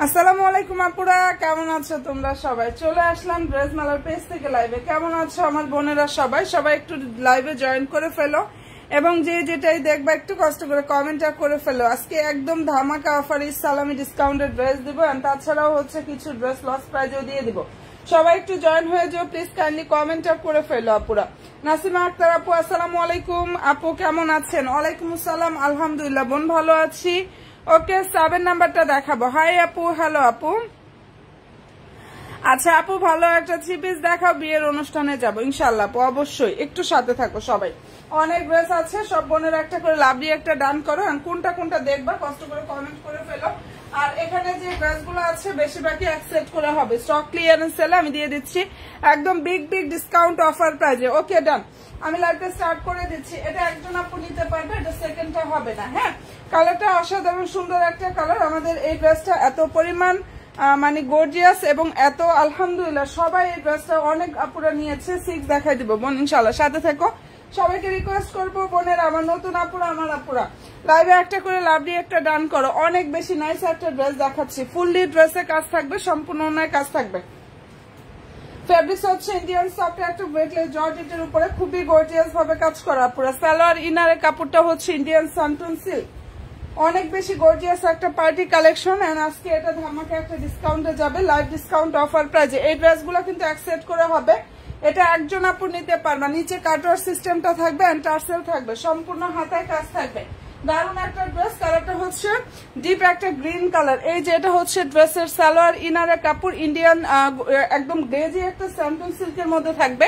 আসসালামু আলাইকুম আপুরা, কেমন আছো তোমরা সবাই? চলে আসলাম ড্রেস মেলার পেজ থেকে লাইভে। কেমন আছো আমার বোনেরা? সবাই একটু লাইভে জয়েন করে ফেলো এবং যে যেটাই দেখবা একটু কষ্ট করে কমেন্টটা করে ফেলো। আজকে একদম ধামাকা অফার সালামি ডিসকাউন্টের ড্রেস দিব, আর তাছাড়াও হচ্ছে কিছু ড্রেস লস প্রাইজও দিয়ে দিব। সবাই একটু জয়েন হয়ে যাও প্লিজ, কাইন্ডলি কমেন্টটা করে ফেলো আপুরা। নাসিমা আক্তার আপু, আসসালামু আলাইকুম আপু, কেমন আছেন? ওয়ালাইকুম আসসালাম, আলহামদুলিল্লাহ বোন ভালো আছি। ওকে, 7 নাম্বারটা দেখাবো। হাই আপু, হ্যালো আপু। আচ্ছা আপু, ভালো একটা 3 পিস দেখাও, বিয়ের অনুষ্ঠানে যাবো ইনশাল্লাহ আপু, অবশ্যই একটু সাথে থাকো সবাই। অনেক ড্রেস আছে, সব বোনের একটা করে লাভলি একটা ডান করো, কোনটা কোনটা দেখবা কষ্ট করে কমেন্ট করে ফেলো। আর এখানে যে ড্রেসগুলো আছে বেশিরভাগই অ্যাকসেপ্ট করা হবে, স্টক ক্লিয়ারেন্স সেলে আমি দিয়ে দিচ্ছি একদম বিগ ডিসকাউন্ট অফার প্রাইজে। ওকে ডান, আমি লাইভটা স্টার্ট করে দিচ্ছি। এটা একজন আপু নিতে পারবে, এটা সেকেন্ডটা হবে না। হ্যাঁ, কালারটা অসাধারণ সুন্দর একটা কালার। আমাদের এই ড্রেসটা এত পরিমাণ মানে গর্জিয়াস এবং এত আলহামদুলিল্লাহ সবাই এই ড্রেসটা অনেক আপুরা নিয়েছে। 6 দেখাই দিব বোন ইনশাল্লাহ, সাথে থেকো। সবাইকে রিকোয়েস্ট করবো বোনের, আমার নতুন আপুরা আমার আপুরা লাইভে একটা করে লাভলি একটা ডান করো। অনেক বেশি নাইস একটা ড্রেস দেখাচ্ছি, ফুললি ড্রেসে কাজ থাকবে, সম্পূর্ণ অন্যায় কাজ থাকবে। ফেব্রিক্স হচ্ছে ইন্ডিয়ান সফট একটা ওয়েটলেস জর্জেটের উপরে খুবই গর্জিয়াস ভাবে কাজ করা পুরো। সালোয়ার ইনারের কাপড়টা হচ্ছে ইন্ডিয়ান সান্টুন সিল্ক, অনেক বেশি গর্জিয়াস একটা পার্টি কালেকশন। এন্ড আজকে এটা ধামাকা একটা ডিসকাউন্টে যাবে, লাইভ ডিসকাউন্ট অফার প্রাইজে। এই ড্রেসগুলো কিন্তু অ্যাকসেপ্ট করা হবে, এটা একজন আপু নিতে পারবে। নিচে কাটওয়ার সিস্টেমটা থাকবে এন্ড টার্সেল থাকবে, সম্পূর্ণ হাতায় কাজ থাকবে। দারুণ একটা ড্রেস, কালারটা হচ্ছে ডিপ একটা গ্রিন কালার। এই যে এটা হচ্ছে ড্রেসের সালোয়ার ইনারের কাপড়, ইন্ডিয়ান একদম গ্লেজি একটা স্যান্টন সিল্কের মধ্যে থাকবে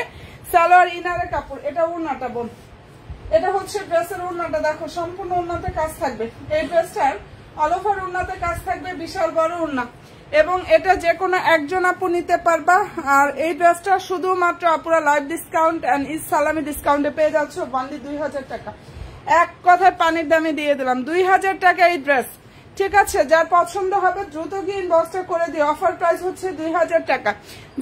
সালোয়ার ইনারের কাপড়। এটা ওড়নাটা বোন, এটা হচ্ছে ড্রেসের ওড়নাটা, দেখো সম্পূর্ণ ওড়নাতে কাজ থাকবে। এই ড্রেসটার অল ওভার ওড়নাতে কাজ থাকবে, বিশাল বড় ওড়না, এবং এটা যে কোনো একজন আপু নিতে পারবা। আর এই ড্রেসটা শুধুমাত্র আপুরা লাইভ ডিসকাউন্ট এন্ড ঈদ সালামি ডিসকাউন্টে পেয়ে যাচ্ছ অনলি 2000 টাকা। এক কথায় পানির দামে দিয়ে দিলাম 2000 টাকা এই ড্রেস। ঠিক আছে, যার পছন্দ হবে দ্রুত গিয়ে ইনবক্সটা করে দিও। অফার প্রাইস হচ্ছে 2000 টাকা,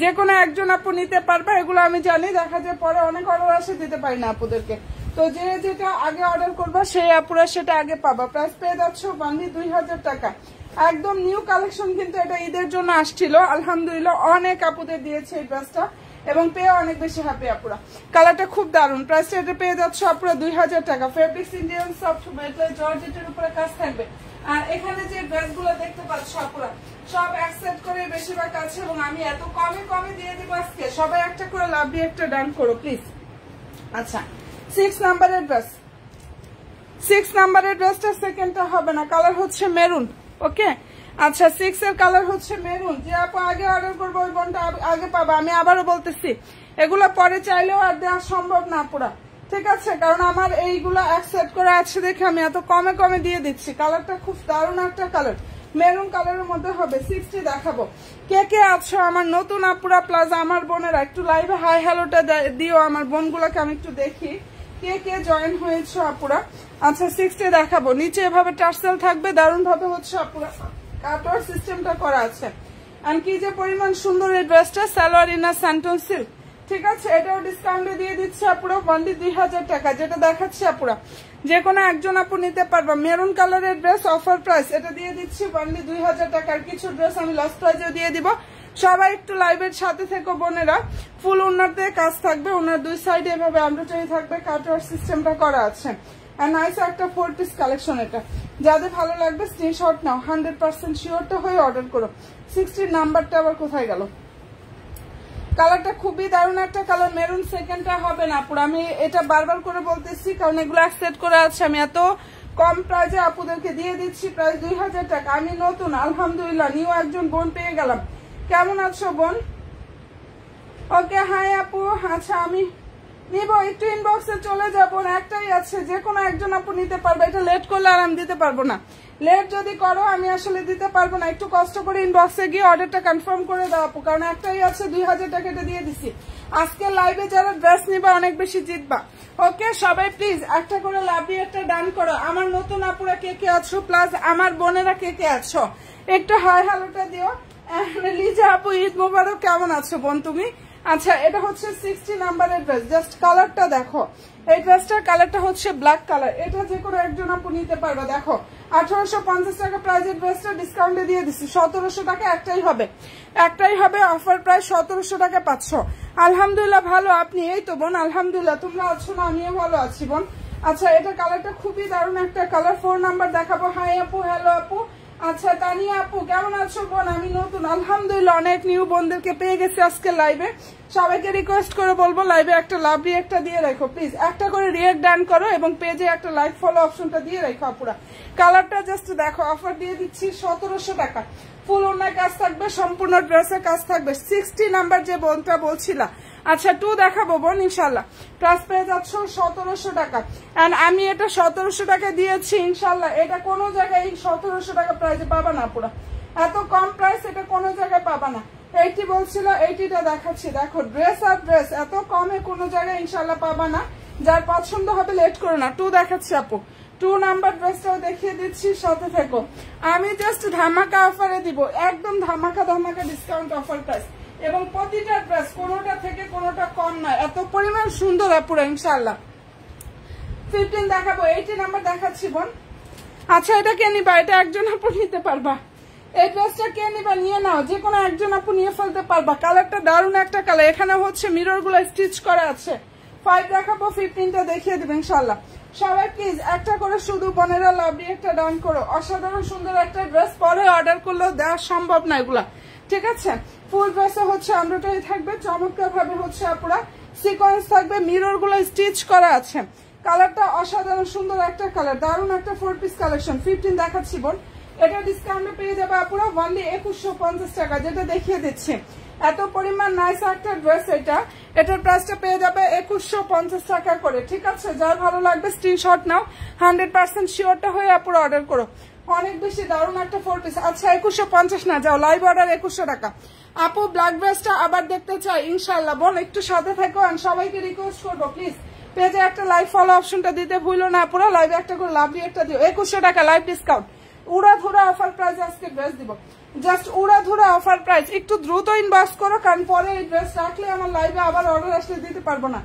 যে কোনো একজন আপু নিতে পারবে। এগুলো আমি জানি, দেখা যায় পরে অনেক অর্ডার আসে, দিতে পারি না আপুদেরকে। তো যে যেটা আগে অর্ডার করবা সেই আপুরা সেটা আগে পাবা। প্রাইস পেয়ে যাচ্ছ অনলি 2000 টাকা। একদম নিউ কালেকশন, কিন্তু এটা ঈদের জন্য আসছিল, আলহামদুলিল্লাহ অনেক আপুদের দিয়েছে এই ড্রেসটা এবং পেয়ে অনেক বেশি হ্যাপি আপুরা। কালারটা খুব দারুণ, প্রাইসটা এটা পেয়ে যাচ্ছে আপুরা 2000 টাকা। ফেব্রিক্স ইন্ডিয়ান সফট ওয়েটলেস জর্জেটের উপরে কাজ থাকবে। আর এখানে যে ড্রেসগুলো দেখতে পাচ্ছ আপুরা সব অ্যাকসেপ্ট করে বেশিরভাগ আছে, এবং আমি এত কমে দিয়ে দিব আজকে। সবাই একটা করে লাভলি একটা ডান করো প্লিজ। আচ্ছা, 6 নাম্বারের ড্রেস, 6 নাম্বারের ড্রেসটা সেকেন্ডটা হবে না, কালার হচ্ছে মেরুন। ওকে, আচ্ছা 6 এর কালার হচ্ছে মেরুন। যে আপু আগে অর্ডার করবো ওই বোনটা আগে পাবা। আমি আবারও বলতেছি, এগুলো পরে চাইলেও আর দেওয়া সম্ভব না পুরা, ঠিক আছে? কারণ আমার এইগুলো অ্যাকসেপ্ট করা আছে দেখে আমি এত কমে দিয়ে দিচ্ছি। কালারটা খুব দারুণ একটা কালার, মেরুন কালারের মধ্যে হবে। 60 দেখাবো। কে কে আছো আমার নতুন আপুরা প্লাস আমার বোনেরা, একটু লাইভে হাই হ্যালোটা দিও আমার বোনগুলোকে, আমি একটু দেখি কে কে জয়েন হয়েছে আপুরা। আচ্ছা 60 দেখাবো। নিচে এভাবে টার্সেল থাকবে, দারুণ ভাবে হচ্ছে আপুরা কাটওয়ার সিস্টেমটা করা আছে। আর কি যে পরিমাণ সুন্দর এই ড্রেসটা, সালোয়ার ইনার স্যান্টন সিল্ক। ঠিক আছে, এটাও ডিসকাউন্টে দিয়ে দিচ্ছে আপুরা অনলি 2000 টাকা। যেটা দেখাচ্ছি আপুরা যে কোনো একজন আপু নিতে পারবা। মেরুন কালারের ড্রেস অফার প্রাইস, এটা দিয়ে দিচ্ছি অনলি 2000 টাকার। কিছু ড্রেস আমি লস প্রাইজেও দিয়ে দিব। সবাই একটু লাইভের সাথে থেকে বোনেরা। ফুল ওনারতে কাজ থাকবে, ওনার দুই সাইডে এভাবে এমব্রয়ডারি থাকবে, কাটওয়ার সিস্টেমটা করা আছে। আর নাইস একটা 4 পিস কালেকশন এটা। যাদের ভালো লাগবে স্ক্রিনশট নাও, 100% শিওরটা হয়ে অর্ডার করো। 60 নাম্বারটা আবার কোথায় গেল? কালারটা খুবই দারুণ একটা কালার, মেরুন। সেকেন্ডটা হবে না পুরো, আমি এটা বারবার করে বলতেছি কারণ এগুলো অ্যাকসেপ্ট করা আছে। আমি এত কম প্রাইজে আপুদেরকে দিয়ে দিচ্ছি, প্রাইস 2000 টাকা। আমি নতুন, আলহামদুলিল্লাহ নিউ একজন বোন পেয়ে গেলাম। কেমন আছো বোন? ওকে, হাই আপু। আচ্ছা আমি নিব, একটু ইনবক্সে চলে যাবো। একটাই আছে, যে কোনো একজন আপু নিতে পারবে। এটা লেট করলে আর আমি দিতে পারবো না। লেট যদি করো আমি আসলে দিতে পারবো না। একটু কষ্ট করে ইনবক্সে গিয়ে অর্ডারটা কনফার্ম করে দাও আপু, কারণ একটাই আছে। 2000 টাকা এটা দিয়ে দিছি। আজকে লাইভে যারা ড্রেস নিবা অনেক বেশি জিতবা। ওকে, সবাই প্লিজ একটা করে লাভলি একটা ডান করো। আমার নতুন আপুরা কে কে আছো প্লাস আমার বোনেরা কে কে আছো একটু হাই হ্যালোটা দিও। লিজা আপু ঈদ মোবারক, কেমন আছো বোন তুমি? আচ্ছা এটা হচ্ছে 60 নাম্বারের ড্রেস, জাস্ট কালারটা দেখো। এই ড্রেসটার কালারটা হচ্ছে ব্ল্যাক কালার। এটা যে কোনো একজন আপু নিতে পারবে। দেখো 1850 টাকা প্রাইজের ড্রেসটা ডিসকাউন্টে দিয়ে দিচ্ছি 1700 টাকা। একটাই হবে অফার প্রাইস 1700 টাকা 500। আলহামদুলিল্লাহ ভালো আপনি? এই তো বোন আলহামদুলিল্লাহ, তোমরা আছো না? আমিও ভালো আছি বোন। আচ্ছা এটা কালারটা খুবই দারুণ একটা কালার। 4 নাম্বার দেখাবো। হাই আপু, হ্যালো আপু। আচ্ছা তানিয়া আপু কেমন আছো বোন? আমি নতুন, আলহামদুলিল্লাহ অনেক নিউ বোনদেরকে পেয়ে গেছি আজকে লাইভে। সবাইকে রিকোয়েস্ট করে বলবো লাইভে একটা লাভ রিয়েক্টটা দিয়ে রাখো প্লিজ, একটা করে রিয়েক্ট ডান করো এবং পেজে একটা লাইক ফলো অপশনটা দিয়ে রাখো আপুরা। কালারটা জাস্ট দেখো, অফার দিয়ে দিচ্ছি 1700 টাকা। ফুল ওনার কাজ থাকবে, সম্পূর্ণ ড্রেসের কাজ থাকবে। 60 নাম্বার যে বোনটা বলছিলা। আচ্ছা 2 দেখাবো বোন ইনশাল্লাহ। প্রাইস পেয়ে যাচ্ছ 1700 টাকা। এন্ড আমি এটা 1700 টাকা দিয়েছি ইনশাল্লাহ। এটা কোনো জায়গায় 1700 টাকা প্রাইসে পাবা না পুরা, এত কম প্রাইস এটা কোনো জায়গায় পাবা না। 80 বলছিল, 80টা দেখাচ্ছি। দেখো ড্রেস আর ড্রেস এত কমে কোনো জায়গায় ইনশাল্লাহ পাবা না। যার পছন্দ হবে লেট করো না। 2 দেখাচ্ছি আপু। 2 নাম্বার ড্রেসটাও দেখিয়ে দিচ্ছি, সাথে থেকো। আমি জাস্ট ধামাকা অফারে দিব, একদম ধামাকা ডিসকাউন্ট অফার প্রাইস। এবং প্রতিটা ড্রেস কোনোটা থেকে কোনোটা কম নয়, এত পরিমাণ সুন্দর আপুরা ইনশাল্লাহ। 15 দেখাবো। 80 নাম্বার দেখাচ্ছি বোন। আচ্ছা এটা কে নিবা? এটা একজন আপু নিতে পারবা। এই ড্রেসটা কে নিবা নিয়ে নাও, যে কোনো একজন আপু নিয়ে ফেলতে পারবা। কালারটা দারুণ একটা কালার। এখানে হচ্ছে মিরর গুলো স্টিচ করা আছে। 5 দেখাবো, 15টা দেখিয়ে দেবে ইনশাল্লাহ। সবাই প্লিজ একটা করে শুধু বোনেরা লাভলি একটা ডান করো। অসাধারণ সুন্দর একটা ড্রেস, পরে অর্ডার করলেও দেওয়া সম্ভব না এগুলা, ঠিক আছে? ফুল ড্রেসে হচ্ছে এমব্রয়ডারি থাকবে, চমৎকার ভাবে হচ্ছে আপুরা সিকোয়েন্স থাকবে, মিরর গুলো স্টিচ করা আছে। কালারটা অসাধারণ সুন্দর একটা কালার, দারুণ একটা 4 পিস কালেকশন। 15 দেখাচ্ছি বোন। এটা ডিসকাউন্টে পেয়ে যাবে আপুরা অনলি 2150 টাকা, যেটা দেখিয়ে দিচ্ছি। এত পরিমাণ নাইস একটা ড্রেস এটা। এটার প্রাইসটা পেয়ে যাবে 2150 টাকা করে, ঠিক আছে? যার ভালো লাগবে স্ক্রিনশট নাও, 100% শিওরটা হয়ে আপুরা অর্ডার করো। অনেক বেশি দারুণ একটা 4 পিস। আচ্ছা 2150 না, যাও লাইভ অর্ডার 2100 টাকা। আপু ব্ল্যাক ড্রেসটা আবার দেখতে চাই ইনশাল্লাহ বোন, একটু সাথে থাকো। আর সবাইকে রিকোয়েস্ট করবো প্লিজ পেজে একটা লাইভ ফলো অপশনটা দিতে ভুলো না পুরো। লাইভে একটা করে লাভলি একটা দিও। 2100 টাকা লাইভ ডিসকাউন্ট, উড়াধুরা অফার প্রাইস আজকে ড্রেস দিব। জাস্ট উড়াধুরা অফার প্রাইস। একটু দ্রুত ইনবক্স করো, কারণ পরে এই ড্রেস রাখলে আমার লাইভে আবার অর্ডার আসলে দিতে পারবো না।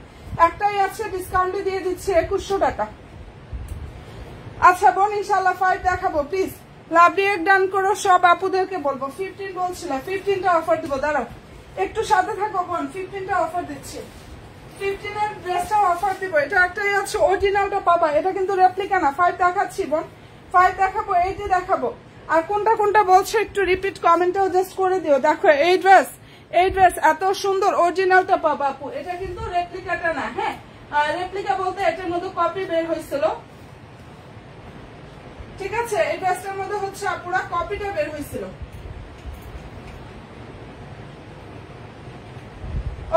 একটাই আছে, ডিসকাউন্টে দিয়ে দিচ্ছি 2100 টাকা। আচ্ছা বোন ইনশাল্লাহ 5 দেখাবো প্লিজ। লাভলি এক ডান করো, সব আপুদেরকে বলবো। 15 বলছিলাম, 15টা অফার দিব, দাঁড়াও একটু সাথে থাকো বোন। 15টা অফার দিচ্ছি। 15 এর ড্রেসটা অফার দিব। এটা একটাই আছে, অরিজিনালটা পাবা, এটা কিন্তু রেপ্লিকা না। 5 দেখাচ্ছি বোন, 5 দেখাবো, 80 দেখাবো। আর কোনটা কোনটা বলছো একটু রিপিট কমেন্টেও জাস্ট করে দিও। দেখো এই ড্রেস এত সুন্দর, অরিজিনালটা পাবা আপু, এটা কিন্তু রেপ্লিকাটা না। হ্যাঁ রেপ্লিকা বলতে এটার মধ্যে কপি বের হয়েছিল, ঠিক আছে? এই ড্রেসটার মধ্যে হচ্ছে আপুরা কপিটা বের হয়েছিল।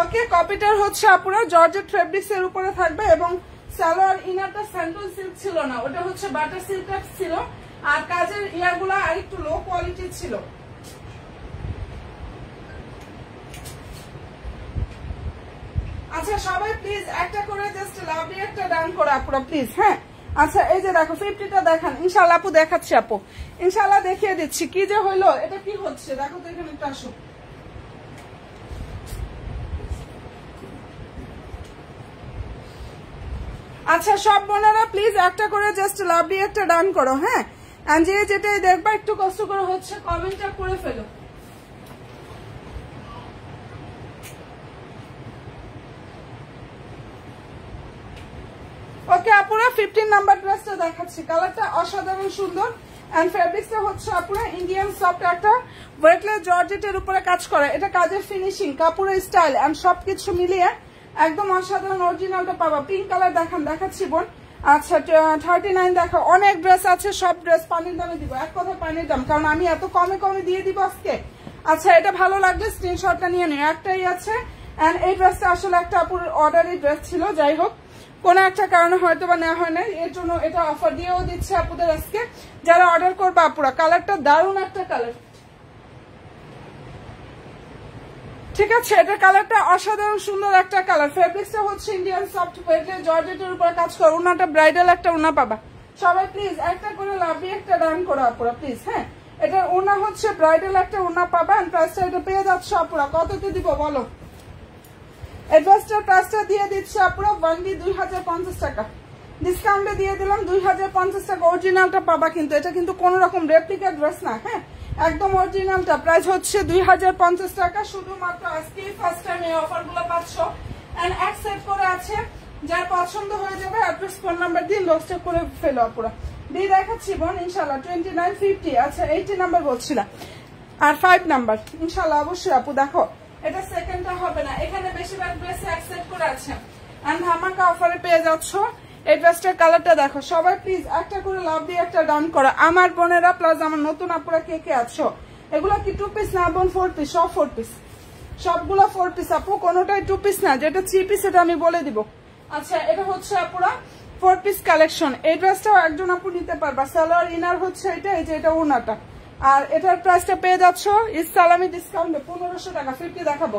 ওকে, কপিটার হচ্ছে আপুরা জর্জেট ফেব্রিক্স এর উপরে থাকবে এবং সালোয়ার ইনারটা স্যান্ডেল সিল্ক ছিল না, ওটা হচ্ছে বাটার সিল্ক ছিল। আর কাজের ইয়াগুলা আর একটু লো কোয়ালিটির ছিল। আচ্ছা সবাই প্লিজ একটা করে জাস্ট লাভলি একটা ডান করে আপুরা প্লিজ। হ্যাঁ আচ্ছা এই যে দেখো 50টা দেখান ইনশাল্লাহ আপু। দেখাচ্ছি আপু ইনশাল্লাহ, দেখিয়ে দিচ্ছি। কি যে হইলো, এটা কি হচ্ছে দেখো তো, এখানে একটু আসো। আচ্ছা সব বোনেরা প্লিজ একটা করে জাস্ট লাভলি একটা ডান করো। হ্যাঁ যে যেটাই দেখবা একটু কষ্ট করে হচ্ছে কমেন্টটা করে ফেলো। ওকে আপুরা 15 নাম্বার ড্রেসটা দেখাচ্ছি। কালারটা অসাধারণ সুন্দর এন্ড ফেব্রিক্সটা হচ্ছে আপুরা ইন্ডিয়ান সফট একটা ওয়েটলেস জর্জেটের উপরে কাজ করা। এটা কাজের ফিনিশিং, কাপড়ের স্টাইল এন্ড সবকিছু মিলিয়ে একদম অসাধারণ অরিজিনালটা পাবা। পিঙ্ক কালার দেখাচ্ছি বোন। আচ্ছা 39 দেখো। অনেক ড্রেস আছে, সব ড্রেস পানির দামে দিব, এক কথা পানির দাম, কারণ আমি এত কমে দিয়ে দিব আজকে। আচ্ছা এটা ভালো লাগলে স্ক্রিনশটটা নিয়ে নিও। একটাই আছে এন্ড এই ড্রেসটা আসলে একটা আপুর অর্ডারি ড্রেস ছিল, যাই হোক কোন একটা কারণে হয়তো বা নেওয়া হয় না, এর জন্য এটা অফার দিয়েও দিচ্ছে আপুদের আজকে যারা অর্ডার করবে আপুরা। কালারটা দারুণ একটা কালার, ঠিক আছে? এটা কালারটা অসাধারণ সুন্দর একটা কালার। ফেব্রিক্সটা হচ্ছে ইন্ডিয়ান সফট ওয়েটলেস জর্জেটের উপর কাজ করে। ওনাটা ব্রাইডাল একটা ওনা পাবা। সবাই প্লিজ একটা করে লাভলি একটা ডান করো আপুরা প্লিজ। হ্যাঁ এটা ওনা হচ্ছে ব্রাইডাল একটা ওনা পাবা। প্রাইসটা এটা পেয়ে যাচ্ছে আপুরা। কততে দিব বলো? এই ড্রেসটার প্রাইসটা দিয়ে দিচ্ছি আপুরা ওয়ানলি 2050 টাকা, ডিসকাউন্টে দিয়ে দিলাম 2050 টাকা। অরিজিনালটা পাবা কিন্তু, এটা কিন্তু কোনো রকম রেপ্লিকা ড্রেস না, হ্যাঁ একদম অরিজিনালটা। প্রাইস হচ্ছে 2050 টাকা। শুধুমাত্র আজকে ফার্স্ট টাইম এই অফারগুলো পাচ্ছ। এন্ড এক সেট করে আছে, যার পছন্দ হয়ে যাবে অ্যাড্রেস ফোন নাম্বার দিয়ে লসটা করে ফেলো আপুরা। দিয়ে দেখাচ্ছি বোন ইনশাল্লাহ 2950। আচ্ছা 80 নাম্বার বলছিলাম আর 5 নাম্বার ইনশাল্লাহ অবশ্যই আপু। দেখো এটা সেকেন্ডটা হবে না, এখানে বেশিরভাগ ড্রেস অ্যাকসেপ্ট করে আছে এন্ড ধামাকা অফারে পেয়ে যাচ্ছ। এই ড্রেসটার কালারটা দেখো। সবাই প্লিজ একটা করে লাভ দিয়ে একটা ডান করো আমার বোনেরা প্লাস আমার নতুন আপুরা কে কে আছো। এগুলো কি 2 পিস না বোন? 4 পিস, সব 4 পিস, সবগুলো 4 পিস আপু, কোনোটাই 2 পিস না। যেটা 3 পিস এটা আমি বলে দিব। আচ্ছা এটা হচ্ছে আপুরা 4 পিস কালেকশন। এই ড্রেসটাও একজন আপু নিতে পারবা। সালোয়ার ইনার হচ্ছে এটা, এই যে এটা ওনাটা। আর এটার প্রাইসটা পেয়ে যাচ্ছ ইসলামি ডিসকাউন্টে 1500 টাকা। 50 দেখাবো,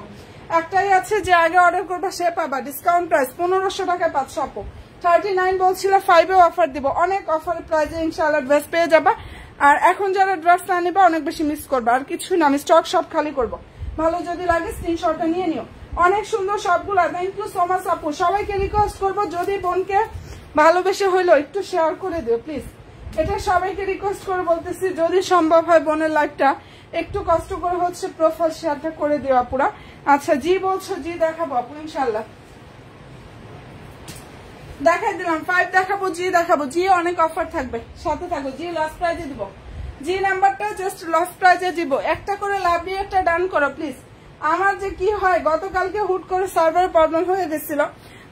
একটাই আছে যে আগে অর্ডার করবা সে পাবা। ডিসকাউন্ট প্রাইস 1500 টাকায় পাচ্ছ আপু। 39 বলছিল, 5-এও অফার দিব। অনেক অফার প্রাইসে ইনশাআল্লাহ ড্রেস পেয়ে যাবা। আর এখন যারা ড্রেস না নিবা অনেক বেশি মিস করবা। আর কিছু না, আমি স্টক সব খালি করবো। ভালো যদি লাগে স্ক্রিনশটটা নিয়ে নিও। অনেক সুন্দর সবগুলা। থ্যাংক ইউ সো মাচ আপু। সবাইকে রিকোয়েস্ট করবো যদি বোনকে ভালোবেসে হইলো একটু শেয়ার করে দিও প্লিজ। এটা সবাইকে রিকোয়েস্ট করে বলতেছি, যদি সম্ভব হয় বোনের লাইফটা একটু কষ্ট করে হচ্ছে প্রোফাইল শেয়ারটা করে দিও আপুরা। আচ্ছা জি বলছো, জি দেখাবো আপু ইনশাল্লাহ। দেখাই দিলাম 5 দেখাবো, জি দেখাবো। জি অনেক অফার থাকবে, সাথে থাকো। জি লাস্ট প্রাইজে দিব, জি নাম্বারটা জাস্ট লাস্ট প্রাইজে দিব। একটা করে লাভ দিয়ে একটা ডান করো প্লিজ। আমার যে কি হয়, গতকালকে হুট করে সার্ভার প্রবলেম হয়ে গেছিল,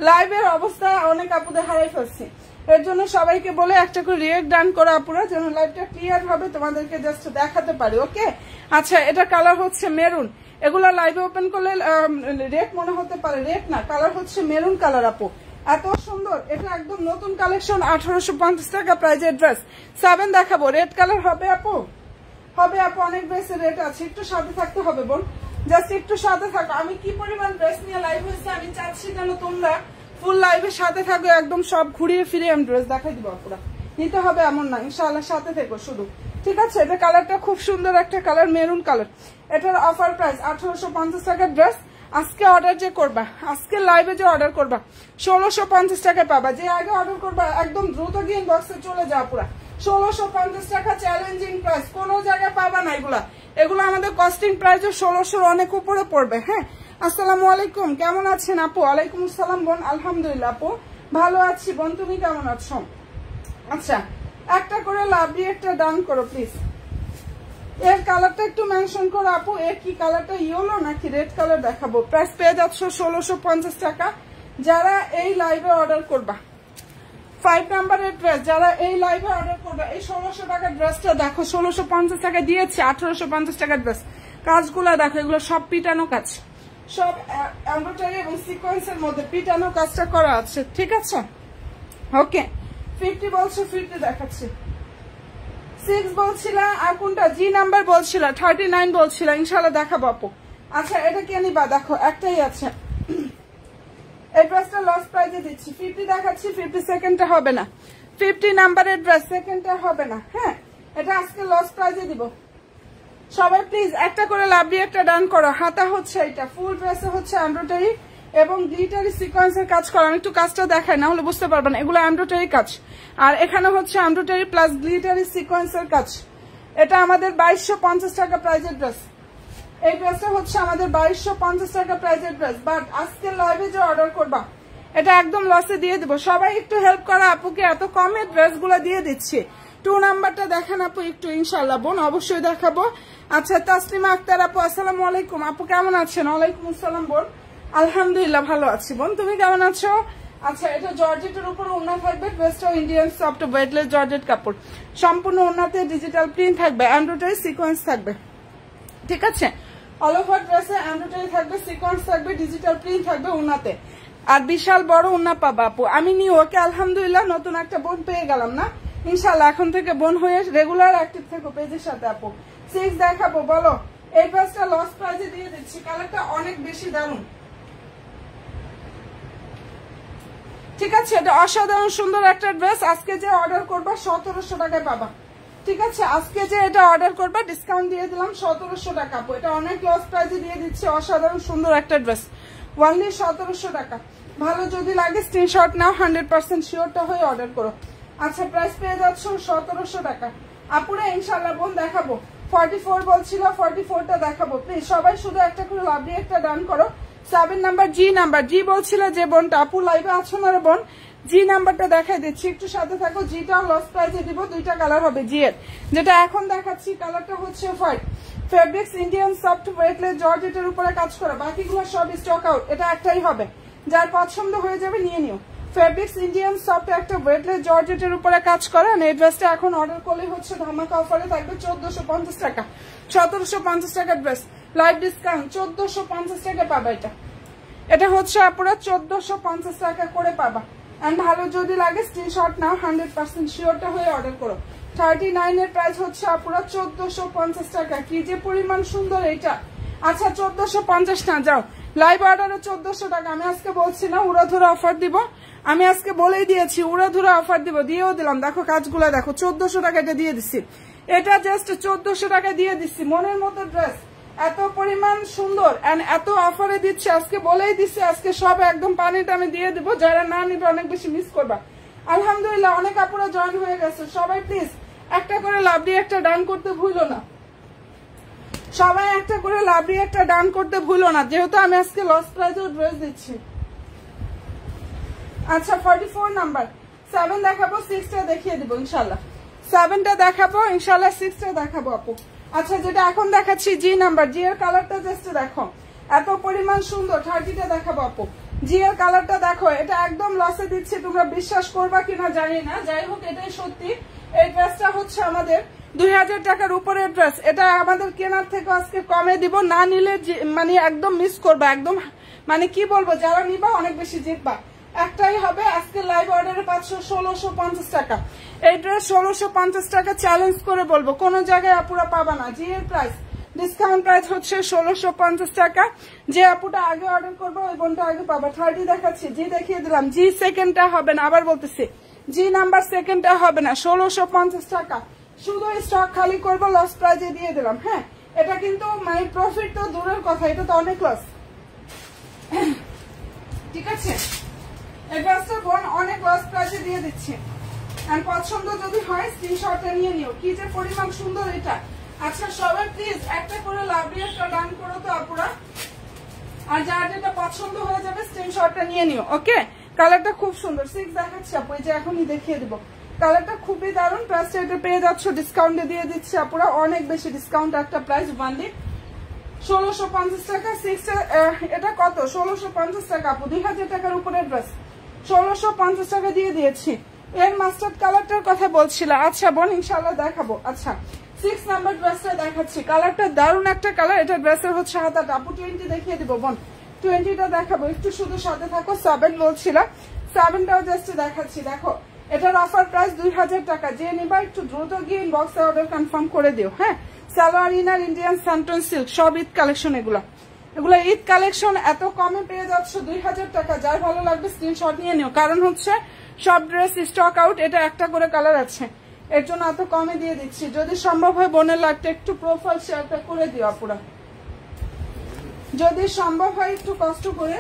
লাইভের অবস্থা অনেক আপুদের হারাই ফেলছি। এর জন্য সবাইকে বলে একটা করে রিয়েক্ট ডান করো আপুরা, যেন লাইভটা ক্লিয়ার ভাবে তোমাদেরকে জাস্ট দেখাতে পারি। ওকে আচ্ছা এটা কালার হচ্ছে মেরুন। এগুলো লাইভে ওপেন করলে রেড মনে হতে পারে, রেড না, কালার হচ্ছে মেরুন কালার আপু। এত সুন্দর, এটা একদম নতুন কালেকশন। 1850 টাকা প্রাইজের ড্রেস। 7 দেখাবো, রেড কালার হবে আপু, হবে আপু। অনেক ড্রেসের রেট আছে, একটু সাথে থাকতে হবে বোন, জাস্ট একটু সাথে থাকো। আমি কি পরিমাণ ড্রেস নিয়ে লাইভ হয়েছে আমি চাচ্ছি যেন তোমরা ফুল লাইভের সাথে থাকো, একদম সব ঘুরিয়ে ফিরিয়ে আমি ড্রেস দেখাই দিব আপুরা। নিতে হবে এমন না, ইনশাআল্লাহ সাথে থেকো শুধু, ঠিক আছে। এটা কালারটা খুব সুন্দর একটা কালার, মেরুন কালার। এটার অফার প্রাইস 1850 টাকার ড্রেস। আজকে অর্ডার যে করবা, আজকে লাইভে যে অর্ডার করবা 1650 টাকায় পাবা। যে আগে অর্ডার করবা একদম দ্রুত গিয়ে বক্সে চলে যাও পুরা। 1650 টাকা চ্যালেঞ্জিং প্রাইস, কোনো জায়গায় পাবা না। এগুলো আমাদের কস্টিং প্রাইস 1600 অনেক উপরে পড়বে। হ্যাঁ আসসালামু আলাইকুম, কেমন আছেন আপু? ওয়ালাইকুম আসসালাম বোন, আলহামদুলিল্লাহ আপু ভালো আছি বোন, তুমি কেমন আছো? আচ্ছা একটা করে লাভ দিয়ে একটা ডান করো প্লিজ। এর কালারটা একটু মেনশন করো আপু, এর কি কালারটা ইয়েলো নাকি রেড কালার দেখাবো। প্রাইস পেয়ে যাচ্ছ 1650 টাকা। যারা এই লাইভে অর্ডার করবা 5 নাম্বারের ড্রেস, যারা এই লাইভে অর্ডার করবা এই 1600 টাকার ড্রেসটা দেখো, 1650 টাকা দিয়েছে 1850 টাকার ড্রেস। কাজগুলা দেখো, এগুলো সব পিটানো কাজ, সব এমব্রয়ডারি এবং সিকোয়েন্সের মধ্যে পিটানো কাজটা করা আছে, ঠিক আছে। ওকে 50 বলছো, 50 দেখাচ্ছি। 6 বলছিল, আর কোনটা জি নাম্বার বলছিল, 39 বলছিল, ইনশাল্লাহ দেখাবো আপু। আচ্ছা এটা কে নিবা? দেখো একটাই আছে, এই ড্রেসটা লস প্রাইজে দিচ্ছি। 50 দেখাচ্ছি, 50 সেকেন্ডটা হবে না। 50 নাম্বারের ড্রেস সেকেন্ডটা হবে না। হ্যাঁ এটা আজকে লস প্রাইজে দিব। সবাই প্লিজ একটা করে লাভ দিয়ে একটা ডান করো। হাতা হচ্ছে এটা, ফুল ড্রেসে হচ্ছে এমব্রয়ডারি এবং গ্লিটারি সিকোয়েন্সের কাজ করা। আমি একটু কাজটা দেখাই, না হলে বুঝতে পারবেন না। এগুলো এমব্রয়ডারি কাজ, আর এখানে হচ্ছে এমব্রয়ডারি প্লাস গ্লিটারি সিকোয়েন্সের কাজ। এটা আমাদের 2250 টাকা প্রাইজের ড্রেস। এই ড্রেসটা হচ্ছে আমাদের 2250 টাকা প্রাইজের ড্রেস। বাট আজকে লাইভে যে অর্ডার করবা এটা একদম লসে দিয়ে দিব। সবাই একটু হেল্প করা আপুকে, এত কমে ড্রেসগুলো দিয়ে দিচ্ছি। 2 নাম্বারটা দেখেন আপু একটু, ইনশাল্লাহ বোন অবশ্যই দেখাবো। আচ্ছা তাসলিমা আক্তার আপু আসসালামু আলাইকুম, আপু কেমন আছেন? ওয়ালাইকুম আসসালাম বোন, আলহামদুলিল্লাহ ভালো আছি বোন, তুমি কেমন আছো? আচ্ছা এটা জর্জেটের উপর ওড়না থাকবে, ড্রেসটাও ইন্ডিয়ান সফট ওয়েটলেস জর্জেট কাপড়। সম্পূর্ণ ওড়নাতে ডিজিটাল প্রিন্ট থাকবে, এমব্রয়ডারি সিকোয়েন্স থাকবে, ঠিক আছে। অল ওভার ড্রেসে এমব্রয়ডারি থাকবে, সিকোয়েন্স থাকবে, ডিজিটাল প্রিন্ট থাকবে ওড়নাতে। আর বিশাল বড় ওড়না পাবা আপু। আমি নিয়ে ওকে আলহামদুলিল্লাহ নতুন একটা বোন পেয়ে গেলাম না, ইনশাল্লাহ এখন থেকে বোন হয়ে রেগুলার অ্যাক্টিভ থেকো পেজের সাথে আপু। 6 দেখাবো, বলো। এই ড্রেসটা লস প্রাইজে দিয়ে দিচ্ছি, কালারটা অনেক বেশি দারুণ, ঠিক আছে। এটা অসাধারণ সুন্দর একটা ড্রেস। আজকে যে অর্ডার করবা 1700 টাকায় পাবা, ঠিক আছে। আজকে যে এটা অর্ডার করবা ডিসকাউন্ট দিয়ে দিলাম 1700 টাকা আপু। এটা অনেক লস প্রাইজে দিয়ে দিচ্ছি, অসাধারণ সুন্দর একটা ড্রেস। ওনলি 1700 টাকা। ভালো যদি লাগে স্ক্রিনশট নাও, 100% শিওরটা হয়ে অর্ডার করো। আচ্ছা প্রাইস পেয়ে যাচ্ছ 1700 টাকা। আপুরা ইনশাল্লাহ বোন দেখাবো, 44 বলছিল, 44টা দেখাবো প্লিজ। সবাই শুধু একটা করে লাভলি একটা ডান করো। 7 নাম্বার জি নাম্বার, জি বলছিল যে বোনটা, আপু লাইভে আছো না রে বোন, জি নাম্বারটা দেখাই দিচ্ছি, একটু সাথে থাকো। জিটাও লস প্রাইজে দিব, দুইটা কালার হবে জি এর। যেটা এখন দেখাচ্ছি কালারটা হচ্ছে white, fabrics Indian soft weightless জর্জেটের উপরে কাজ করা, বাকিগুলো সব স্টক আউট, এটা একটাই হবে, যার পছন্দ হয়ে যাবে নিয়ে নিও। ফেব্রিক্স ইন্ডিয়ান সফট একটা ওয়েটলেস জর্জেটের উপরে কাজ করা, এই ড্রেসটা এখন অর্ডার করলে হচ্ছে ধামাকা অফারে থাকবে 1450 টাকা। 1750 টাকার ড্রেস, লাইভ ডিসকাউন্ট 1450 টাকা পাবা। এটা হচ্ছে আপুরা 1450 টাকা করে পাবা। এন্ড ভালো যদি লাগে স্ক্রিনশট নাও, 100% শিওরটা হয়ে অর্ডার করো। 39 এর প্রাইস হচ্ছে আপুরা 1450 টাকা। কি যে পরিমাণ সুন্দর এটা। আচ্ছা 1450 না, যাও লাইভ অর্ডারে 1400 টাকা। আমি আজকে বলছি না উড়াধুরা অফার দিব, আমি আজকে বলেই দিয়েছি উড়াধুরা অফার দিব, দিয়েও দিলাম। দেখো কাজগুলো দেখো, 1400 টাকা এটা দিয়ে দিচ্ছি, এটা জাস্ট 1400 টাকা দিয়ে দিচ্ছি। মনের মতো ড্রেস, এত পরিমাণ সুন্দর এন্ড এত অফারে দিচ্ছে, আজকে বলেই দিচ্ছি, আজকে সব একদম পানিটা আমি দিয়ে দিব। যারা না নিবে অনেক বেশি মিস করবা। আলহামদুলিল্লাহ অনেক আপুরা জয়েন হয়ে গেছে। সবাই প্লিজ একটা করে লাভলি একটা ডান করতে ভুলো না, সবাই একটা করে লাভলি একটা ডান করতে ভুলো না, যেহেতু আমি আজকে লস প্রাইজেও ড্রেস দিচ্ছি। আচ্ছা 44 নাম্বার 7 দেখাবো, 6টা দেখিয়ে দিব ইনশাল্লাহ। 7টা দেখাবো ইনশাল্লাহ, 6টা দেখাবো আপু। আচ্ছা যেটা এখন দেখাচ্ছি জি নাম্বার, জি এর কালারটা জাস্ট দেখো, এত পরিমাণ সুন্দর। 30টা দেখাবো আপু, জি এর কালারটা দেখো, এটা একদম লসে দিচ্ছি, তোমরা বিশ্বাস করবা কিনা জানি না, যাই হোক এটাই সত্যি। এই ড্রেসটা হচ্ছে আমাদের 2000 টাকার উপরের ড্রেস, এটা আমাদের কেনার থেকে আজকে কমে দিব। না নিলে মানে একদম মিস করবা, একদম মানে কি বলবো, যারা নিবা অনেক বেশি জিতবা। একটাই হবে আজকে লাইভ অর্ডারে পাচ্ছ 1650 টাকা। এই ড্রেস 1650 টাকা চ্যালেঞ্জ করে বলবো, কোন জায়গায় আপুরা পাবা না। জি এর প্রাইস ডিসকাউন্ট প্রাইস হচ্ছে 1650 টাকা। যে আপুটা আগে অর্ডার করবো ওই বোনটা আগে পাবা। 30 দেখাচ্ছি, জি দেখিয়ে দিলাম, জি সেকেন্ডটা হবে না, আবার বলতেছি জি নাম্বার সেকেন্ডটা হবে না, 1650 টাকা। শুধু স্টক খালি করবো, লস প্রাইজে দিয়ে দিলাম। হ্যাঁ এটা কিন্তু মানে প্রফিট তো দূরের কথা, এটা তো অনেক লস, ঠিক আছে। এই ড্রেসটা বোন অনেক লস প্রাইজে দিয়ে দিচ্ছি। আর পছন্দ যদি হয় স্ক্রিনশটটা নিয়ে নিও, কি যে পরিমাণ সুন্দর এটা। আচ্ছা সবাই প্লিজ একটা করে লাভলি একটা ডান করো তো আপুরা, আর যার যেটা পছন্দ হয়ে যাবে স্ক্রিনশটটা নিয়ে নিও। ওকে কালারটা খুব সুন্দর, 6 দেখাচ্ছি আপু, এই যে এখনই দেখিয়ে দিব। কালারটা খুবই দারুণ। প্রাইসটা এটা পেয়ে যাচ্ছ ডিসকাউন্টে দিয়ে দিচ্ছি আপুরা, অনেক বেশি ডিসকাউন্ট একটা প্রাইস, ওনলি 1650 টাকা। 6টা এটা কত, 1650 টাকা আপু, 2000 টাকার উপরে ড্রেস 1650 টাকা দিয়ে দিয়েছি। এর মাস্টার্ড কালারটার কথা বলছিল। আচ্ছা বোন ইনশাল্লাহ দেখাবো। আচ্ছা 6 নাম্বার ড্রেসটা দেখাচ্ছি, কালারটা দারুণ একটা কালার। এটা ড্রেসের হচ্ছে হাতাটা আপু, 20 দেখিয়ে দিব বোন, 20টা দেখাবো, একটু শুধু সাথে থাকো। 7 বলছিল, 7টাও জাস্ট দেখাচ্ছি। দেখো এটার অফার প্রাইস 2000 টাকা। যে নিবা একটু দ্রুত গিয়ে ইনবক্সে অর্ডার কনফার্ম করে দিও। হ্যাঁ সালোয়ার ইনার ইন্ডিয়ান সান্টন সিল্ক, সব ঈদ কালেকশন, এগুলো ঈদ কালেকশন এত কমে পেয়ে যাচ্ছ 2000 টাকা। যার ভালো লাগবে স্ক্রিনশট নিয়ে নিও, কারণ হচ্ছে সব ড্রেস স্টক আউট, এটা একটা করে কালার আছে, এর জন্য এত কমে দিয়ে দিচ্ছি। যদি সম্ভব হয় বোনের লাগতে একটু প্রোফাইল শেয়ারটা করে দিও আপুরা, যদি সম্ভব হয় একটু কষ্ট করে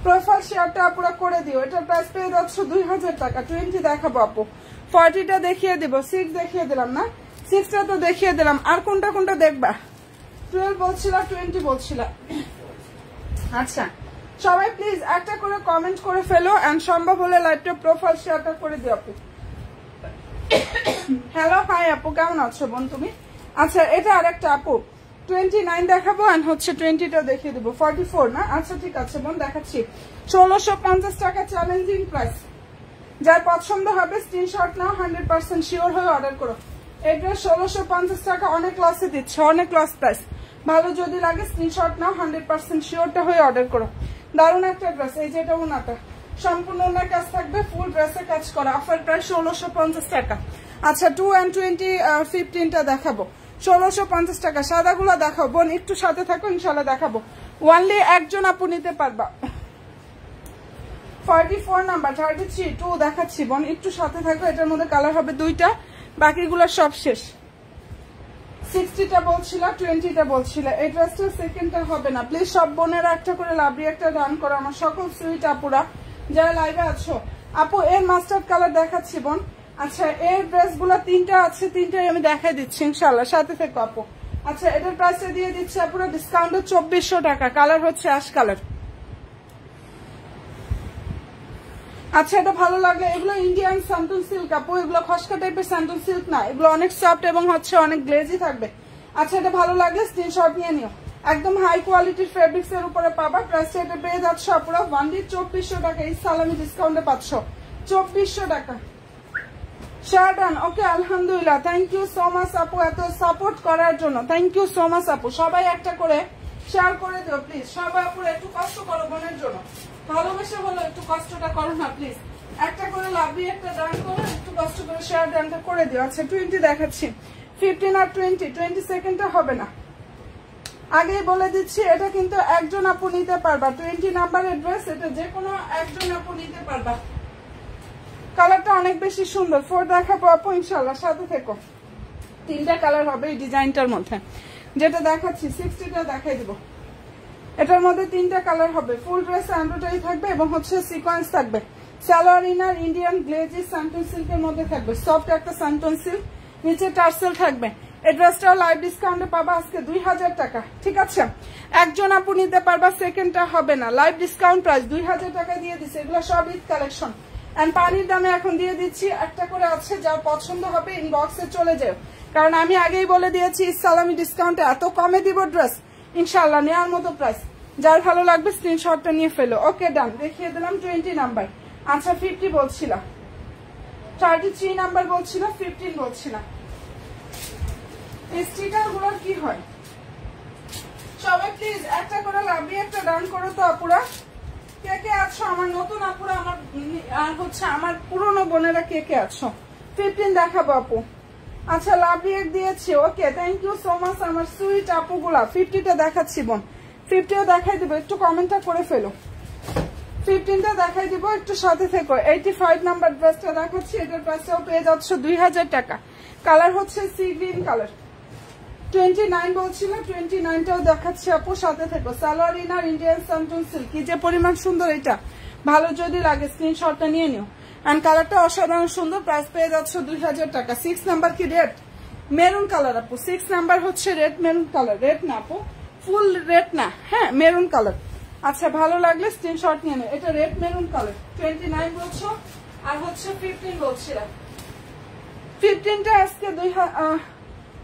প্রোফাইল শেয়ারটা আপুরা করে দিও। এটার প্রাইস পেয়ে যাচ্ছ 2000 টাকা। 20 দেখাবো আপু, 40টা দেখিয়ে দিব, 6 দেখিয়ে দিলাম না, 6টা তো দেখিয়ে দিলাম। আর কোনটা কোনটা দেখবা, 12 বলছিল, 20 বলছিল। আচ্ছা সবাই প্লিজ একটা করে কমেন্ট করে ফেলো, এন্ড সম্ভব হলে লাইভটা প্রোফাইল শেয়ারটা করে দিও আপু। হ্যালো হাই আপু, কেমন আছো বোন তুমি? আচ্ছা এটা আরেকটা আপু, 29 দেখাবো, এন্ড হচ্ছে 20টা দেখিয়ে দেবো। 44 না, আচ্ছা ঠিক আছে বোন দেখাচ্ছি। 1650 টাকা চ্যালেঞ্জিং প্রাইস। যার পছন্দ হবে স্ক্রিনশট নাও, 100% শিওর হয়ে অর্ডার করো। এই ড্রেস 1650 টাকা, অনেক লসে দিচ্ছে, অনেক লস প্রাইস। ভালো যদি লাগে স্ক্রিনশট নাও, 100% শিওরটা হয়ে অর্ডার করো। দারুণ একটা ড্রেস, এই যেটা ওনাটা সম্পূর্ণ ওনার কাজ থাকবে, ফুল ড্রেসে কাজ করা, অফার প্রাইস 1650 টাকা। আচ্ছা 2 and 20 15টা দেখাবো, 1650 টাকা। সাদাগুলো দেখাবো বোন, একটু সাথে থাকো, ইনশাল্লাহ দেখাবো। ওনলি একজন আপু নিতে পারবা। 44 নাম্বার, 33 2 দেখাচ্ছি বোন, একটু সাথে থাকো। এটার মধ্যে কালার হবে 2টা, বাকিগুলো সব শেষ। 60টা বলছিল, 20টা বলছিল। এই ড্রেসটা সেকেন্ডটা হবে না। প্লিজ সব বোনেরা একটা করে লাভলি একটা ডান করো, আমার সকল সুইট আপুরা যারা লাইভে আছো। আপু এর মাস্টার্ড কালার দেখাচ্ছি বোন। আচ্ছা এর ড্রেসগুলো 3টা আছে, 3টাই আমি দেখাই দিচ্ছি ইনশাআল্লাহ, সাথে থেকে আপু। আচ্ছা এটার প্রাইসটা দিয়ে দিচ্ছি আপুরা ডিসকাউন্টে 2400 টাকা। কালার হচ্ছে অ্যাশ কালার। আচ্ছা এটা ভালো লাগলে, এগুলো ইন্ডিয়ান স্যান্টন সিল্ক আপু, এগুলো খসকা টাইপের স্যান্টন সিল্ক না, এগুলো অনেক সফট এবং হচ্ছে অনেক গ্লেজি থাকবে। আচ্ছা এটা ভালো লাগলে স্ক্রিনশট নিয়ে নিও। একদম হাই কোয়ালিটির ফেব্রিক্স এর উপরে পাবা। প্রাইসটা এটা পেয়ে যাচ্ছ আপুরা ওয়ানলি 2400 টাকা। এই সালামি ডিসকাউন্টে পাচ্ছ 2400 টাকা। শারদান ওকে আলহামদুলিল্লাহ, থ্যাংক ইউ সো মাচ আপু এত সাপোর্ট করার জন্য, থ্যাংক ইউ সো মাচ আপু। সবাই একটা করে শেয়ার করে দিও প্লিজ। সবাই আপুরা একটু কষ্ট করো বোনের জন্য, ভালোবেসে হলো একটু কষ্টটা করো না প্লিজ। একটা করে লাভলি একটা ডান করো, একটু কষ্ট করে শেয়ার ডানটা করে দিও। আচ্ছা 20 দেখাচ্ছি, 15 আর 20 সেকেন্ডটা হবে না। আগেই বলে দিচ্ছি এটা কিন্তু একজন আপু নিতে পারবা। 20 নাম্বারের ড্রেস, এটা যে কোনো একজন আপু নিতে পারবা। কালারটা অনেক বেশি সুন্দর। 4 দেখাবো আপু ইনশাআল্লাহ, সাথে থেকো। 3টা কালার হবে এই ডিজাইনটার মধ্যে। যেটা দেখাচ্ছি 60টা দেখাই দিব। এটার মধ্যে 3টা কালার হবে। ফুল ড্রেস এমব্রয়ডারি থাকবে এবং হচ্ছে সিকোয়েন্স থাকবে। সালোয়ার ইনার ইন্ডিয়ান গ্লেজি স্যান্টন সিল্কের মধ্যে থাকবে, সফট একটা স্যান্টন সিল্ক, নিচে টার্সেল থাকবে। এই ড্রেসটাও লাইভ ডিসকাউন্টে পাবা আজকে 2000 টাকা। ঠিক আছে, একজন আপু নিতে পারবা, সেকেন্ডটা হবে না। লাইভ ডিসকাউন্ট প্রাইস 2000 টাকা দিয়ে দিচ্ছে। এগুলো সব ঈদ কালেকশন এন্ড পানির দামে এখন দিয়ে দিচ্ছি। একটা করে আছে, যার পছন্দ হবে ইনবক্সে চলে যাও, কারণ আমি আগেই বলে দিয়েছি সালামি ডিসকাউন্টে এত কমে দিব ড্রেস ইনশাআল্লাহ, নেওয়ার মতো প্রাইস। যার ভালো লাগবে স্ক্রিনশটটা নিয়ে ফেলো। ওকে ডান, দেখিয়ে দিলাম 20 নাম্বার। আচ্ছা 50 বলছিলাম, 33 নাম্বার বলছিলাম, 15 বলছিলাম। এই স্টিকার গুলোর কি হয় সবাই প্লিজ একটা করে লাভলি একটা ডান করো তো আপুরা। কে কে আছো আমার নতুন আপুরা, আমার আর হচ্ছে আমার পুরনো বোনেরা কে কে আছো? 15 দেখাবো আপু। আচ্ছা লাভলি এক দিয়েছি, okay thank you so much আমার সুইট আপুগুলা। 50টা দেখাচ্ছি বোন, 50ও দেখাই দিব, একটু কমেন্টটা করে ফেলো। 15টা দেখাই দিব, একটু সাথে থেকো। 85 নাম্বার ড্রেসটা দেখাচ্ছি, এটার প্রাইসটাও পেয়ে যাচ্ছ 2000 টাকা। কালার হচ্ছে সি গ্রিন কালার। 29 বলছিল, 29টাও দেখাচ্ছি আপু, সাথে থেকো। সালোয়ার ইনার ইন্ডিয়ান স্যান্টন সিল্ক, কি যে পরিমাণ সুন্দর। এটা ভালো যদি লাগে স্ক্রিনশটটা নিয়ে নিও। এন্ড কালারটা অসাধারণ সুন্দর। প্রাইস পেয়ে যাচ্ছ 2000 টাকা। 6 নাম্বার কি রেড মেরুন কালার আপু? 6 নাম্বার হচ্ছে রেড মেরুন কালার। রেড না আপু, ফুল রেড না, হ্যাঁ মেরুন কালার। আচ্ছা ভালো লাগলে স্ক্রিনশট নিয়ে নেও। এটা রেড মেরুন কালার। 29 বলছো আর হচ্ছে 15 বলছিলাম। 15টা আজকে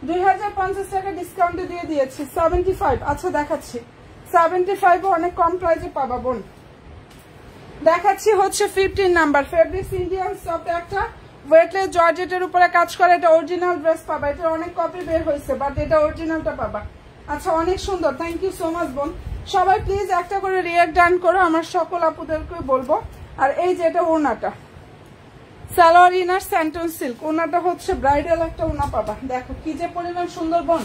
2050 টাকা ডিসকাউন্টে দিয়ে দিয়েছি। 75 আচ্ছা দেখাচ্ছি, 75 অনেক কম প্রাইসে পাবা বোন। দেখাচ্ছি হচ্ছে 15 নাম্বার। ফেব্রিক্স ইন্ডিয়ান সফট একটা ওয়েটলেস জর্জেটের উপরে কাজ করে। এটা অরিজিনাল ড্রেস পাবা। এটা অনেক কপি বের হয়েছে, বাট এটা অরিজিনালটা পাবা। আচ্ছা অনেক সুন্দর, থ্যাংক ইউ সো মাচ বোন। সবাই প্লিজ একটা করে রিঅ্যাক্ট ডান করো, আমার সকল আপুদেরকে বলবো। আর এই যে এটা ওনাটা সালোয়ার ইনার স্যান্টন সিল্ক, ওনাটা হচ্ছে ব্রাইডাল একটা ওনা পাবা। দেখো কি যে পরিমাণ সুন্দর বোন।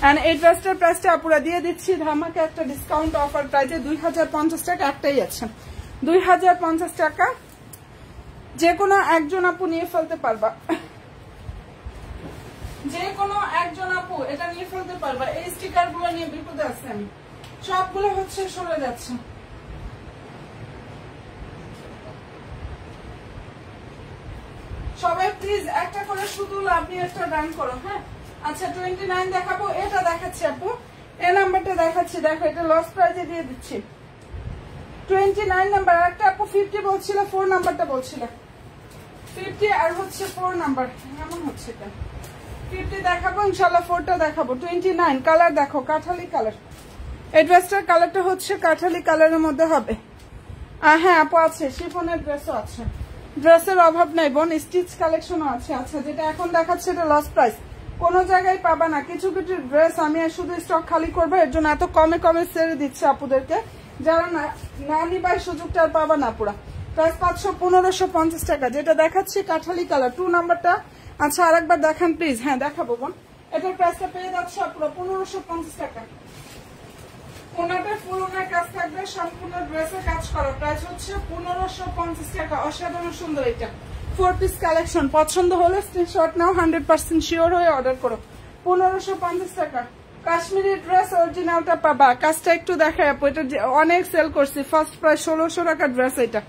এন্ড এই ড্রেসটার প্রাইসটা আপুরা দিয়ে দিচ্ছি ধামাকে একটা ডিসকাউন্ট অফার প্রাইসে 2050 টাকা। একটাই আছে 2050 টাকা। যে কোনো একজন আপু নিয়ে ফেলতে পারবা, যে কোনো একজন আপু এটা নিয়ে ফেলতে পারবা। এই স্টিকার গুলো নিয়ে বিপদে আছে আমি, সবগুলো হচ্ছে সরে যাচ্ছে। সবাই প্লিজ একটা করে শুধু লাভলি একটা ডান করো। হ্যাঁ আচ্ছা 29 দেখাবো। এটা দেখাচ্ছি আপু, এই নাম্বারটা দেখাচ্ছি। দেখো এটা লস প্রাইজে দিয়ে দিচ্ছি 29 নাম্বার। একটা আপু 50 বলছিল, 4 নাম্বারটা বলছিল 50 আর হচ্ছে 4 নাম্বার। এমন হচ্ছে এটা 50 দেখাবো ইনশাল্লাহ, 4টা দেখাবো। 29 কালার দেখো, কাঠালি কালার। এই ড্রেসটার কালারটা হচ্ছে কাঠালি কালারের মধ্যে হবে। হ্যাঁ আপু আছে, শিফনের ড্রেসও আছে, ড্রেসের অভাব নাই বোন, স্টিচ কালেকশনও আছে। আচ্ছা যেটা এখন দেখাচ্ছে এটা লস প্রাইস, কোনো জায়গায় পাবা না। কিছু কিছু ড্রেস আমি শুধু স্টক খালি করবো, এর জন্য এত কমে কমে ছেড়ে দিচ্ছে আপুদেরকে। যারা না নিবার সুযোগটা আর পাবা না। পুরা প্রাইস পাচ্ছ 1550 টাকা। যেটা দেখাচ্ছি কাঠালি কালার 2 নাম্বারটা। আচ্ছা আরেকবার দেখান প্লিজ। হ্যাঁ দেখাবো বোন। এটার প্রাইসটা পেয়ে যাচ্ছে পুরো 1550 টাকা। ওনাটা ফুল ওনার কাজ থাকবে, সম্পূর্ণ ড্রেসে কাজ করা। প্রাইস হচ্ছে 1550 টাকা। অসাধারণ সুন্দর এটা 4 পিস কালেকশন। পছন্দ হলে স্ক্রিনশট নাও, 100% শিওর হয়ে অর্ডার করো। 1550 টাকা। কাশ্মীরি ড্রেস অরিজিনালটা পাবা, কাজটা একটু দেখায় আপু, এটা অনেক সেল করছি, ফার্স্ট প্রাইস 1600 টাকার ড্রেস। এটা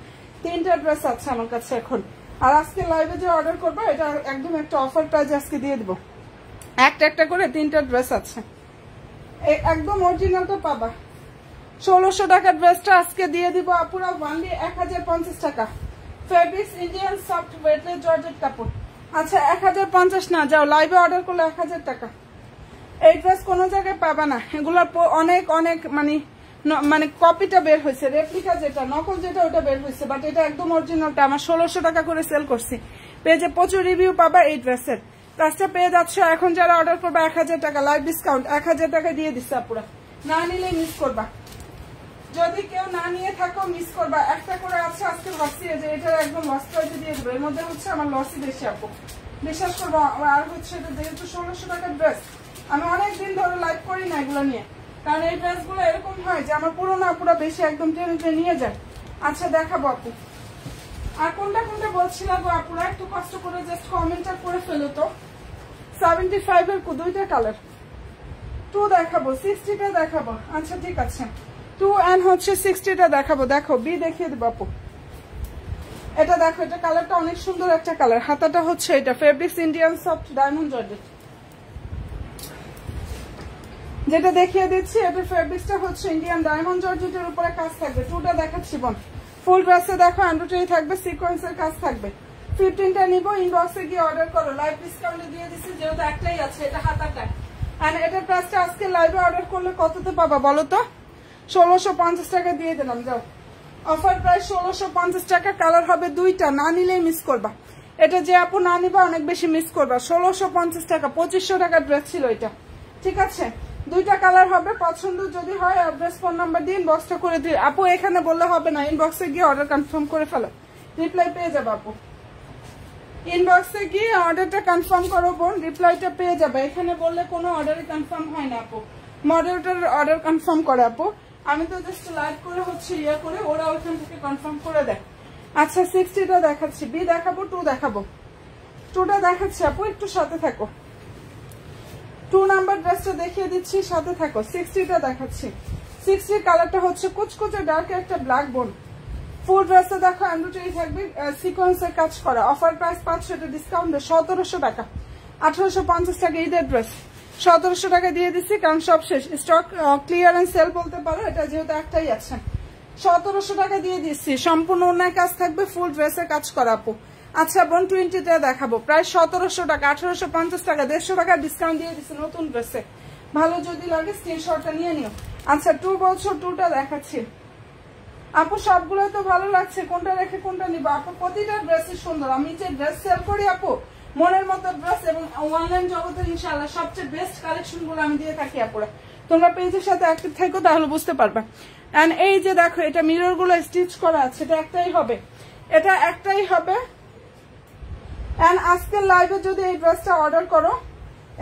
3টা ড্রেস আছে আমার কাছে এখন। আর আজকে লাইভে যে অর্ডার করবো এটা একদম একটা অফার প্রাইস আজকে দিয়ে দিব, একটা একটা করে 3টা ড্রেস আছে, একদম অরিজিনালটা পাবা। 1600 টাকার ড্রেসটা আজকে দিয়ে দিব আপুরা ওয়ানলি 1050 টাকা। Fabrics Indian soft weightless georgette কাপড়। আচ্ছা 1050 না, যাও লাইভে অর্ডার করলে 1000 টাকা। এই ড্রেস কোনো জায়গায় পাবা না, এগুলোর অনেক অনেক মানে কপিটা বের হয়েছে, রেপ্লিকা যেটা নকল যেটা ওটা বের হয়েছে, বাট এটা একদম অরিজিনালটা আমার 1600 টাকা করে সেল করছি। পেজে প্রচুর রিভিউ পাবা এই ড্রেসের। প্রাইসটা পেয়ে যাচ্ছ এখন যারা অর্ডার করবে 1000 টাকা, লাইভ ডিসকাউন্ট 1000 টাকা দিয়ে দিচ্ছে আপুরা। না নিলে মিস করবা, যদি কেউ না নিয়ে থাকো মিস করবা। একটা করে আছে আজকে ভাবছি যে এটা একদম লস প্রাইসে দিয়ে দেবো, এর মধ্যে হচ্ছে আমার লসই বেশি আপু, বিশ্বাস করবো। আর হচ্ছে এটা যেহেতু 1600 টাকার ড্রেস, আমি অনেকদিন ধরে লাইভ করি না এগুলো নিয়ে, কারণ এই ড্রেস গুলো এরকম হয় যে আমার পুরো না পুরো বেশি একদম টেনে নিয়ে যায়। আচ্ছা দেখাবো আপু, আর কোনটা কোনটা বলছিলাম আপুরা একটু কষ্ট করে জাস্ট কমেন্টটা করে ফেলো তো। 75 এর 2টা কালার, 2 দেখাবো, 60টা দেখাবো। আচ্ছা ঠিক আছে, 2 and হচ্ছে 60টা দেখাবো। দেখো বি দেখিয়ে দেবো আপু, এটা দেখো, এটা কালারটা অনেক সুন্দর একটা কালার। হাতাটা হচ্ছে এটা fabrics Indian soft diamond georgette, যেটা দেখিয়ে দিচ্ছি এটার ফেব্রিক্সটা হচ্ছে ইন্ডিয়ান ডায়মন্ড জর্জেটের উপরে কাজ থাকবে। 2টা দেখাচ্ছি বোন, ফুল ড্রেসে দেখো এমব্রয়ডারি থাকবে, সিকোয়েন্সের কাজ থাকবে। 15টা নিবো, ইনবক্সে গিয়ে অর্ডার করো, লাইভ ডিসকাউন্টে দিয়ে দিচ্ছি যেহেতু একটাই আছে, এটা হাতাটা। আর এটার প্রাইসটা আজকে লাইভে অর্ডার করলে কততে পাবা বলো তো? 1650 টাকা দিয়ে দিলাম, যাও অফার প্রাইস 1650 টাকা। কালার হবে 2টা, না নিলেই মিস করবা। এটা যে আপু না নিবা অনেক বেশি মিস করবা। 1650 টাকা, 2500 টাকার ড্রেস ছিল এটা, ঠিক আছে। 2টা কালার হবে, পছন্দ যদি হয় অ্যাড্রেস ফোন নাম্বার দিয়ে ইনবক্সটা করে দিই আপু, এখানে বললে হবে না, ইনবক্সে গিয়ে অর্ডার কনফার্ম করে ফেলো, রিপ্লাই পেয়ে যাবে আপু। ইনবক্সে গিয়ে অর্ডারটা কনফার্ম করো বোন, রিপ্লাইটা পেয়ে যাবে। এখানে বললে কোনো অর্ডারই কনফার্ম হয় না আপু, মডেলটার অর্ডার কনফার্ম করে আপু, আমি তো জাস্ট লাইভ করে হচ্ছে ইয়ে করে, ওরা ওইখান থেকে কনফার্ম করে দেয়। আচ্ছা 60টা দেখাচ্ছি, বি দেখাবো, 2 দেখাবো। 2টা দেখাচ্ছি আপু, একটু সাথে থাকো। 2 নাম্বার ড্রেসটা দেখিয়ে দিচ্ছি, সাথে থাকো। 60টা দেখাচ্ছি, 60 কালারটা হচ্ছে কুচকুচে ডার্ক একটা ব্ল্যাক বোন। ফুল ড্রেসে দেখো এমব্রয়ডারি থাকবে, সিকোয়েন্সের কাজ করা। অফার প্রাইস 500, এটা ডিসকাউন্ট 1700 টাকা। 1850 টাকা ঈদের ড্রেস, 1700 টাকা দিয়ে দিচ্ছি, কারণ সব শেষ স্টক, ক্লিয়ারেন্স সেল বলতে পারো, এটা যেহেতু একটাই আছে। 1700 টাকা দিয়ে দিচ্ছি, সম্পূর্ণ অন্যায় কাজ থাকবে, ফুল ড্রেসে কাজ করা আপু। আচ্ছা বোন 20টা দেখাবো, প্রায় 1700 টাকা, 1850 টাকা, 150 টাকা ডিসকাউন্ট দিয়ে দিচ্ছি নতুন ড্রেসে। ভালো যদি লাগে স্ক্রিনশটটা নিয়ে নিও। আচ্ছা 2 বলছো, 2টা দেখাচ্ছি আপু। সবগুলো তো ভালো লাগছে, কোনটা রেখে কোনটা নিবো আপু? প্রতিটা ড্রেসই সুন্দর, আমি যে ড্রেস সেল করি আপু মনের মতো ড্রেস, এবং অনলাইন জগতে ইনশাআল্লাহ সবচেয়ে বেস্ট কালেকশন গুলো আমি দিয়ে থাকি আপুরা। তোমরা পেজের সাথে অ্যাক্টিভ থাকো তাহলে বুঝতে পারবা। এন্ড এই যে দেখো, এটা মিরর গুলো স্টিচ করা আছে, এটা একটাই হবে, এটা একটাই হবে। এন্ড আজকের লাইভে যদি এই ড্রেসটা অর্ডার করো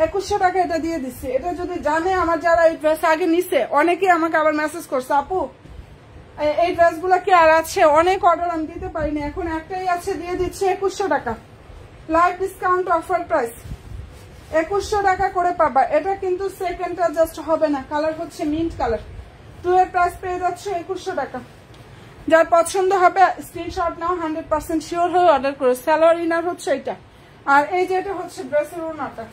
2100 টাকা এটা দিয়ে দিচ্ছি। এটা যদি জানে আমার যারা এই ড্রেস আগে নিছে, অনেকে আমাকে আবার মেসেজ করছে আপু এই ড্রেসগুলো কি আর আছে, অনেক অর্ডার আমি দিতে পারিনি, এখন একটাই আছে, দিয়ে দিচ্ছি 2100 টাকা। লাইভ ডিসকাউন্ট অফার প্রাইস 2100 টাকা করে পাবা। এটা কিন্তু সেকেন্ডটা জাস্ট হবে না, কালার হচ্ছে মিন্ট কালার। 2 এর প্রাইস পেয়ে যাচ্ছে 2100 টাকা। যার পছন্দ হবে স্ক্রিনশট নাও, 100% শিওর হয়ে অর্ডার করো। সালোয়ার ইনার হচ্ছে এটা, আর এই যে এটা হচ্ছে ড্রেসের ওড়নাটা।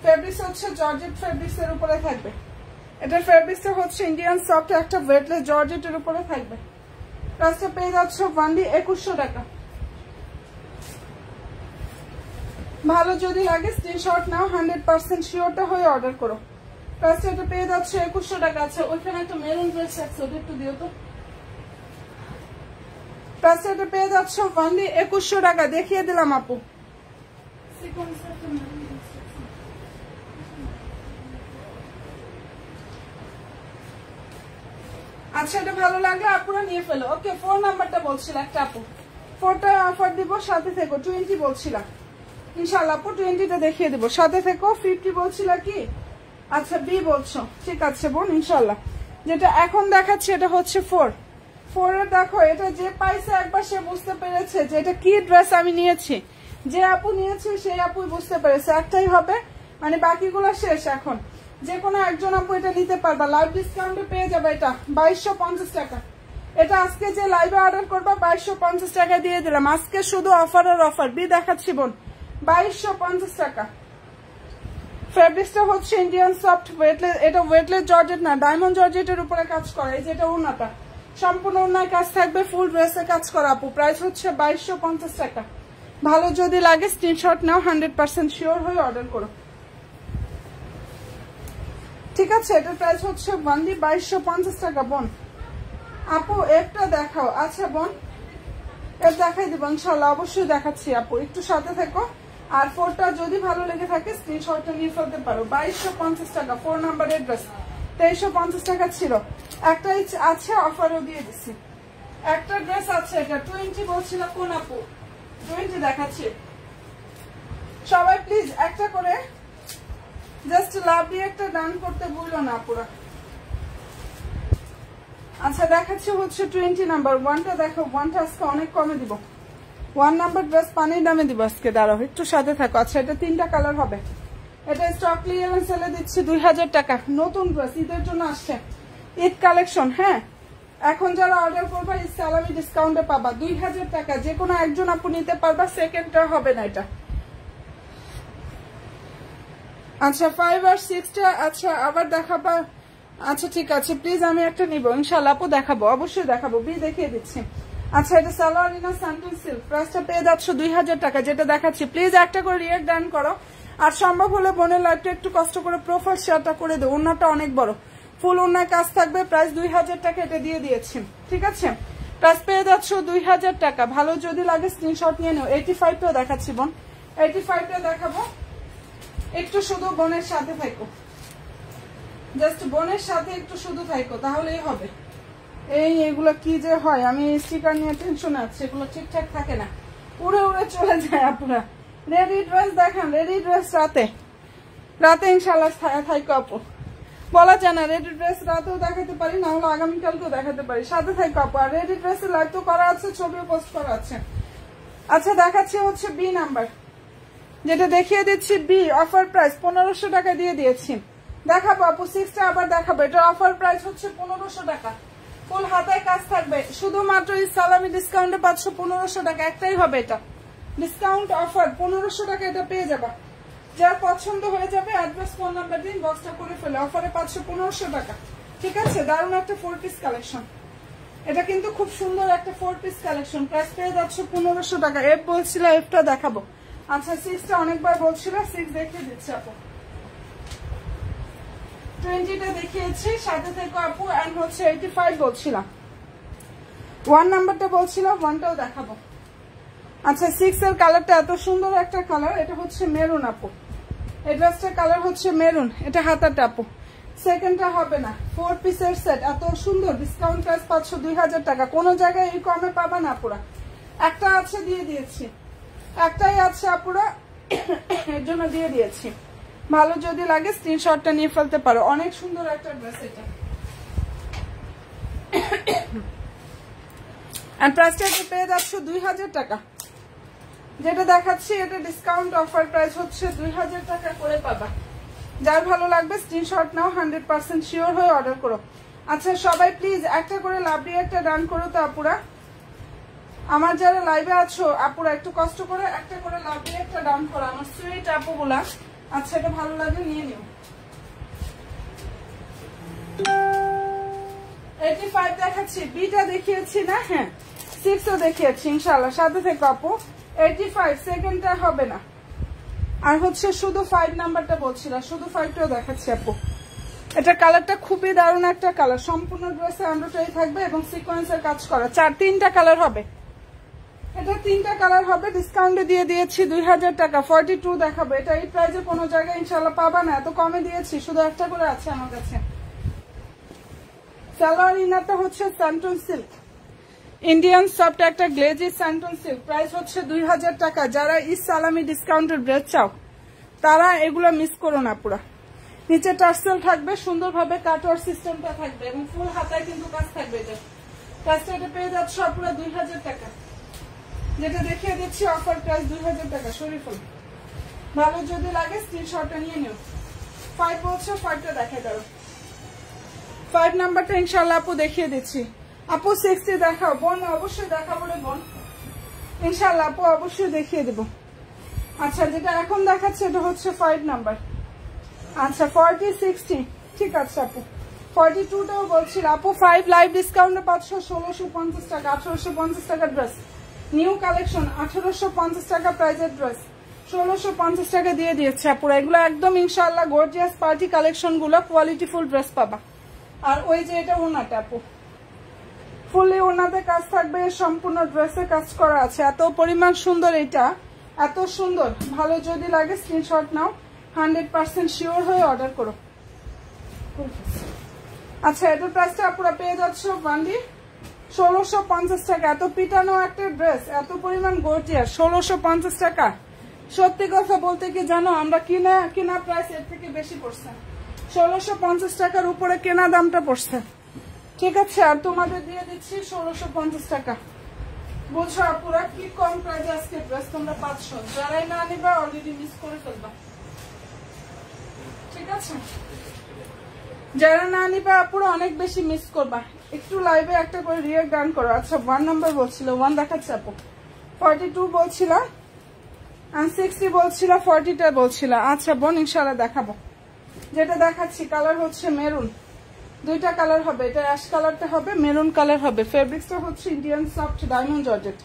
ফেব্রিক্স হচ্ছে জর্জেট ফেব্রিক্স এর উপরে থাকবে, এটার ফেব্রিক্সটা হচ্ছে ইন্ডিয়ান সফট একটা ওয়েটলেস জর্জেটের উপরে থাকবে। প্রাইসটা পেয়ে যাচ্ছে ওয়ানলি 2100 টাকা। ভালো যদি লাগে স্ক্রিনশট নাও, 100% শিওরটা হয়ে অর্ডার করো। প্রাইসটা এটা পেয়ে যাচ্ছে 2100 টাকা। আছে ওইখানে একটা মেরুন ড্রেস আছে, ওটা একটু দিও তো। প্রাইসটা এটা পেয়ে যাচ্ছে ওনলি 2100 টাকা, দেখিয়ে দিলাম আপু। আচ্ছা এটা ভালো লাগলে আপুরা নিয়ে ফেলো। ওকে 4 নাম্বারটা বলছিল একটা আপু, 4টা অফার দিব, সাথে থেকো। 20 বলছিলাম ইনশাআল্লাহ আপু, 20টা দেখিয়ে দিব, সাথে থেকো। 50 বলছিল কি? আচ্ছা বি বলছো, ঠিক আছে বোন ইনশাআল্লাহ। যেটা এখন দেখাচ্ছে এটা হচ্ছে 4 এর দেখো, এটা যে পাইছে একবার সে বুঝতে পেরেছে যে এটা কি ড্রেস আমি নিয়েছি। যে আপু নিয়েছে সেই আপুই বুঝতে পেরেছে, একটাই হবে। মানে বাকিগুলো শেষ এখন। যে কোনো একজন আপু এটা নিতে পারবা, লাইভ ডিসকাউন্টে পেয়ে যাবে এটা 2250 টাকা। এটা আজকে যে লাইভে অর্ডার করবা 2250 টাকা দিয়ে দিলাম, আজকে শুধু অফার আর অফার। বি দেখাচ্ছি বোন, 2250 টাকা। ফেব্রিক্সটা হচ্ছে ইন্ডিয়ান সফট ওয়েটলেস, এটা ওয়েটলেস জর্জেট না, ডায়মন্ড জর্জেটের উপরে কাজ করা। এই যেটা ওড়নাটা সম্পূর্ণ ওড়নায় কাজ থাকবে, ফুল ড্রেসে কাজ করা আপু। প্রাইস হচ্ছে 2250 টাকা। ভালো যদি লাগে স্ক্রিনশট নাও, 100% শিওর হয়ে অর্ডার করো, ঠিক আছে? এটার প্রাইস হচ্ছে অনলি 2250 টাকা বোন। আপু একটা দেখাও। আচ্ছা বোন, এর দেখাই দিব ইনশাল্লাহ, অবশ্যই দেখাচ্ছি আপু, একটু সাথে থেকো। আর 4টা যদি ভালো লেগে থাকে স্ক্রিনশটটা নিয়ে ফেলতে পারো। 2250 টাকা 4 নাম্বারের ড্রেস, 2350 টাকা ছিল। একটাই আছে, অফারও দিয়ে দিচ্ছি। একটা ড্রেস আছে, এটা 20 বলছিল কোন আপু? 20 দেখাচ্ছি। সবাই প্লিজ একটা করে জাস্ট লাভ দিয়ে একটা ডান করতে ভুলো না পুরা। আচ্ছা দেখাচ্ছি হচ্ছে 20 নাম্বার। 1টা দেখো, 1টা আজকে অনেক কমে দিব। 1 নাম্বার ড্রেস পানির দামে দিব আজকে, দাঁড়াও একটু সাথে থাকো। আচ্ছা এটা 3টা কালার হবে। এটা স্টক ক্লিয়ারেন্স সেলে দিচ্ছি 2000 টাকা। নতুন ড্রেস, ঈদের জন্য আসছে, ঈদ কালেকশন। হ্যাঁ, এখন যারা অর্ডার করবা ঈদ সালামি ডিসকাউন্টে পাবা 2000 টাকা। যে কোনো একজন আপু নিতে পারবা, সেকেন্ডটা হবে না এটা। আচ্ছা 5 আর 6টা। আচ্ছা আবার দেখাবা? আচ্ছা ঠিক আছে, প্লিজ আমি একটা নিবো ইনশাল্লাহ আপু, দেখাবো, অবশ্যই দেখাবো। বি দেখিয়ে দিচ্ছি। আচ্ছা এটা সালোয়ারিনা সান্টুন সিল্ক, প্রাইসটা পেয়ে যাচ্ছ 2000 টাকা। যেটা দেখাচ্ছি প্লিজ একটা করে রিয়েক্ট ডান করো। আর সম্ভব হলে বোনের লাইভটা একটু কষ্ট করে প্রোফাইল শেয়ারটা করে দেবো। ওড়নাটা অনেক বড়, ফুল ওড়নায় কাজ থাকবে। প্রাইস 2000 টাকা, এটা দিয়ে দিয়েছি, ঠিক আছে? প্রাইস পেয়ে যাচ্ছ 2000 টাকা। ভালো যদি লাগে স্ক্রিনশট নিয়ে নেও। 85টাও দেখাচ্ছি বোন, 85টা দেখাবো। একটু শুধু বোনের সাথে থাকো, জাস্ট বোনের সাথে একটু শুধু থাকো, তাহলেই হবে। এগুলো কি যে হয়, আমি স্টিকার নিয়ে টেনশন আছে, এগুলো ঠিকঠাক থাকে না, উড়ে উড়ে চলে যায় আপুরা। রেডি ড্রেস দেখান, রেডি ড্রেস রাতে রাতে ইনশাল্লাহ থাকো আপু। বলা যায় না, রেডি ড্রেস রাতেও দেখাতে পারি, না হলে আগামীকালকেও দেখাতে পারি। সাথে থাকো আপু। আর রেডি ড্রেসের লাইভ তো করা আছে, ছবিও পোস্ট করা আছে। আচ্ছা দেখাচ্ছি হচ্ছে বি নাম্বার, যেটা দেখিয়ে দিচ্ছি বি। অফার প্রাইস 1500 টাকা দিয়ে দিয়েছি। দেখাবো আপু 6টা আবার দেখাবো। এটা অফার প্রাইস হচ্ছে 1500 টাকা। ফুল হাতায় কাজ থাকবে, শুধুমাত্র এই সালামি ডিসকাউন্টে পাচ্ছ 1500 টাকা। একটাই হবে এটা, ডিসকাউন্ট অফার 1500 টাকা। এটা পেয়ে যাবা, যার পছন্দ হয়ে যাবে অ্যাড্রেস ফোন নাম্বার দিন, বক্সটা করে ফেলে। অফারে পাচ্ছ 1500 টাকা, ঠিক আছে? দারুণ একটা 4 পিস কালেকশন। এটা কিন্তু খুব সুন্দর একটা 4 পিস কালেকশন। প্রাইস পেয়ে যাচ্ছ 1500 টাকা। এফ বলছিল, এফটা দেখাবো। আচ্ছা 6টা অনেকবার বলছিল, 6 দেখিয়ে দিচ্ছি আপু। 20টা দেখিয়েছি, সাথে থেকে আপু। এন্ড হচ্ছে 85 বলছিলাম। 1 নাম্বারটা বলছিলাম, 1টাও দেখাবো। আচ্ছা 6 এর কালারটা এত সুন্দর একটা কালার, এটা হচ্ছে মেরুন আপু। এই ড্রেসটার কালার হচ্ছে মেরুন, এটা হাতাটা আপু। সেকেন্ডটা হবে না, 4 পিসের সেট, এত সুন্দর। ডিসকাউন্ট প্রাইস পাচ্ছ 2000 টাকা। কোনো জায়গায় এই কমে পাবা না আপুরা। একটা আছে, দিয়ে দিয়েছি, একটাই আছে আপুরা, এর জন্য দিয়ে দিয়েছি। ভালো যদি লাগে স্ক্রিনশটটা নিয়ে ফেলতে পারো। অনেক সুন্দর একটা ড্রেস এটা। এন্ড প্রাইসটা পেয়ে যাচ্ছ 2000 টাকা। যেটা দেখাচ্ছি এটা ডিসকাউন্ট অফার প্রাইস হচ্ছে 2000 টাকা করে পাবা। যার ভালো লাগবে স্ক্রিনশট নাও, 100% শিওর হয়ে অর্ডার করো। আচ্ছা সবাই প্লিজ একটা করে লাভ দিয়ে একটা ডান করো তো আপুরা। আমার যারা লাইভে আছো আপুরা একটু কষ্ট করে একটা করে লাভ দিয়ে একটা ডান করো, আমার সুইট আপুগুলা। আচ্ছা এটা ভালো লাগলে নিয়ে নিও। 85 দেখাচ্ছি, বিটা দেখিয়েছি না? হ্যাঁ 6ও দেখিয়েছি ইনশাআল্লাহ। সাথে থেকে আপু 85 সেকেন্ডটা হবে না। আর হচ্ছে শুধু 5 নাম্বারটা বলছিলাম, শুধু 5টাও দেখাচ্ছি আপু। এটা কালারটা খুবই দারুণ একটা কালার, সম্পূর্ণ ড্রেসে এমব্রয়ডারি থাকবে এবং সিকোয়েন্সের কাজ করা। 3টা কালার হবে, এটা 3টা কালার হবে। ডিসকাউন্টে দিয়ে দিয়েছি 2000 টাকা। 42 দেখাবো। এটা এই প্রাইজে কোনো জায়গায় ইনশাআল্লাহ পাবা না, এত কমে দিয়েছি, শুধু একটা করে আছে আমার কাছে। সালোয়ার ইনারটা হচ্ছে স্যান্টন সিল্ক, ইন্ডিয়ান সফট একটা গ্লেজি স্যান্টন সিল্ক। প্রাইস হচ্ছে 2000 টাকা। যারা ঈদ সালামি ডিসকাউন্টের ড্রেস চাও তারা এগুলো মিস করো না পুরা। নিচে টার্সেল থাকবে, সুন্দরভাবে কাটওয়ার সিস্টেমটা থাকবে এবং ফুল হাতায় কিন্তু কাজ থাকবে। এটা প্রাইসটা এটা পেয়ে যাচ্ছে পুরো 2000 টাকা। যেটা দেখিয়ে দিচ্ছি অফার প্রাইস 2000 টাকা। শরীফুল ভালো যদি লাগে স্ক্রিনশটটা নিয়ে নিও। 5 বলছো, 5টা দেখাই দাও। 5 নাম্বারটা ইনশাআল্লাহ আপু দেখিয়ে দিচ্ছি। আপু 60 দেখাও বোন, অবশ্যই দেখাবো রে বোন, ইনশাআল্লাহ আপু অবশ্যই দেখিয়ে দেব। আচ্ছা যেটা এখন দেখাচ্ছে এটা হচ্ছে 5 নাম্বার। আচ্ছা 40 60 ঠিক আছে আপু। 42টাও বলছিল আপু 5 লাইভ ডিসকাউন্টে পাচ্ছ 1650 টাকা, 1850 টাকার ড্রেস, নিউ কালেকশন 1850 টাকা প্রাইজের ড্রেস 1650 টাকা দিয়ে দিয়েছে আপুরা। এগুলো একদম ইনশাআল্লাহ গর্জিয়াস পার্টি কালেকশন গুলো, কোয়ালিটি ফুল ড্রেস পাবা। আর ওই যে এটা ওনাটা আপু, ফুললি ওনাতে কাজ থাকবে, সম্পূর্ণ ড্রেসে কাজ করা আছে, এত পরিমাণ সুন্দর, এটা এত সুন্দর। ভালো যদি লাগে স্ক্রিনশট নাও, 100% শিওর হয়ে অর্ডার করো। আচ্ছা এটার প্রাইসটা আপুরা পেয়ে যাচ্ছ বান্ডি 1650 টাকা। এত পিটানো একটা ড্রেস, এত পরিমাণ গর্জিয়াস, 1650 টাকা। সত্যি কথা বলতে কি জানো, আমরা কিনা প্রাইস এর থেকে বেশি পড়ছে, 1650 টাকার উপরে কেনা দামটা পড়ছে, ঠিক আছে। আর তোমাদের দিয়ে দিচ্ছি 1650 টাকা। বুঝছো আপুরা কি কম প্রাইসে আজকে ড্রেস তোমরা পাচ্ছ। যারাই না নিবা অলরেডি মিস করে ফেলবা, ঠিক আছে। যারা না নিবা আপুরা অনেক বেশি মিস করবা। একটু লাইভে একটা করে রিয়েক্ট ডান করো। আচ্ছা 1 নাম্বার বলছিল, 1 দেখাচ্ছে আপু। 42 বলছিল আর 60 বলছিল, 40টা বলছিল। আচ্ছা বোন ইনশাআল্লাহ দেখাবো। যেটা দেখাচ্ছি কালার হচ্ছে মেরুন, দুইটা কালার হবে, এটা অ্যাশ কালারটা হবে, মেরুন কালার হবে। ফেব্রিক্সটা হচ্ছে Indian soft diamond georgette,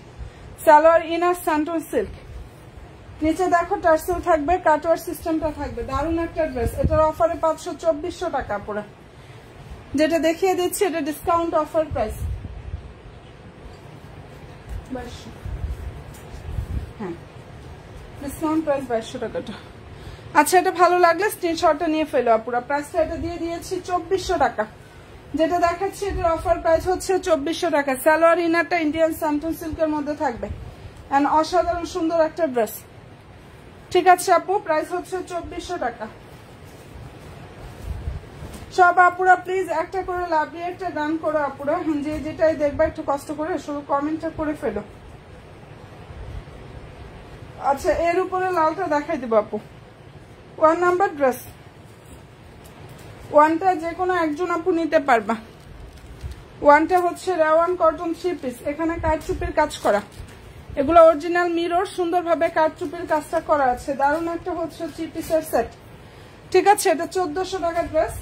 salwar inner স্যান্টন সিল্ক, নিচে দেখো টার্সেল থাকবে, কাটওয়ার সিস্টেমটা থাকবে। দারুণ একটা ড্রেস। এটার অফারে 52400 টাকা পুরো। যেটা দেখিয়ে দিচ্ছি এটা ডিসকাউন্ট অফার প্রাইস, হ্যাঁ ডিসকাউন্ট প্রাইস 2200 টাকাটা। আচ্ছা এটা ভালো লাগলে স্ক্রিনশটটা নিয়ে ফেলো আপুরা। প্রাইসটা এটা দিয়ে দিয়েছি 2400 টাকা। যেটা দেখাচ্ছি এটার অফার প্রাইস হচ্ছে 2400 টাকা। সালোয়ার ইনারটা ইন্ডিয়ান স্যান্টন সিল্কের মধ্যে থাকবে, এন্ড অসাধারণ সুন্দর একটা ড্রেস, ঠিক আছে আপু। প্রাইস হচ্ছে 2400 টাকা। সব আপুরা প্লিজ একটা করে লাভলি একটা ডান করো আপুরা, যে যেটাই দেখবা একটু কষ্ট করে শুধু কমেন্টটা করে ফেলো। আচ্ছা এর উপরে লালটা দেখাই দিব আপু। 1 নাম্বার ড্রেস, 1টা যে কোনো একজন আপু নিতে পারবা। 1টা হচ্ছে রেওয়ান কটন 3 পিস, এখানে কারচুপির কাজ করা, এগুলো অরিজিনাল মিরর, সুন্দরভাবে কারচুপির কাজটা করা আছে। দারুণ একটা হচ্ছে 3 পিসের সেট, ঠিক আছে। এটা 1400 টাকার ড্রেস,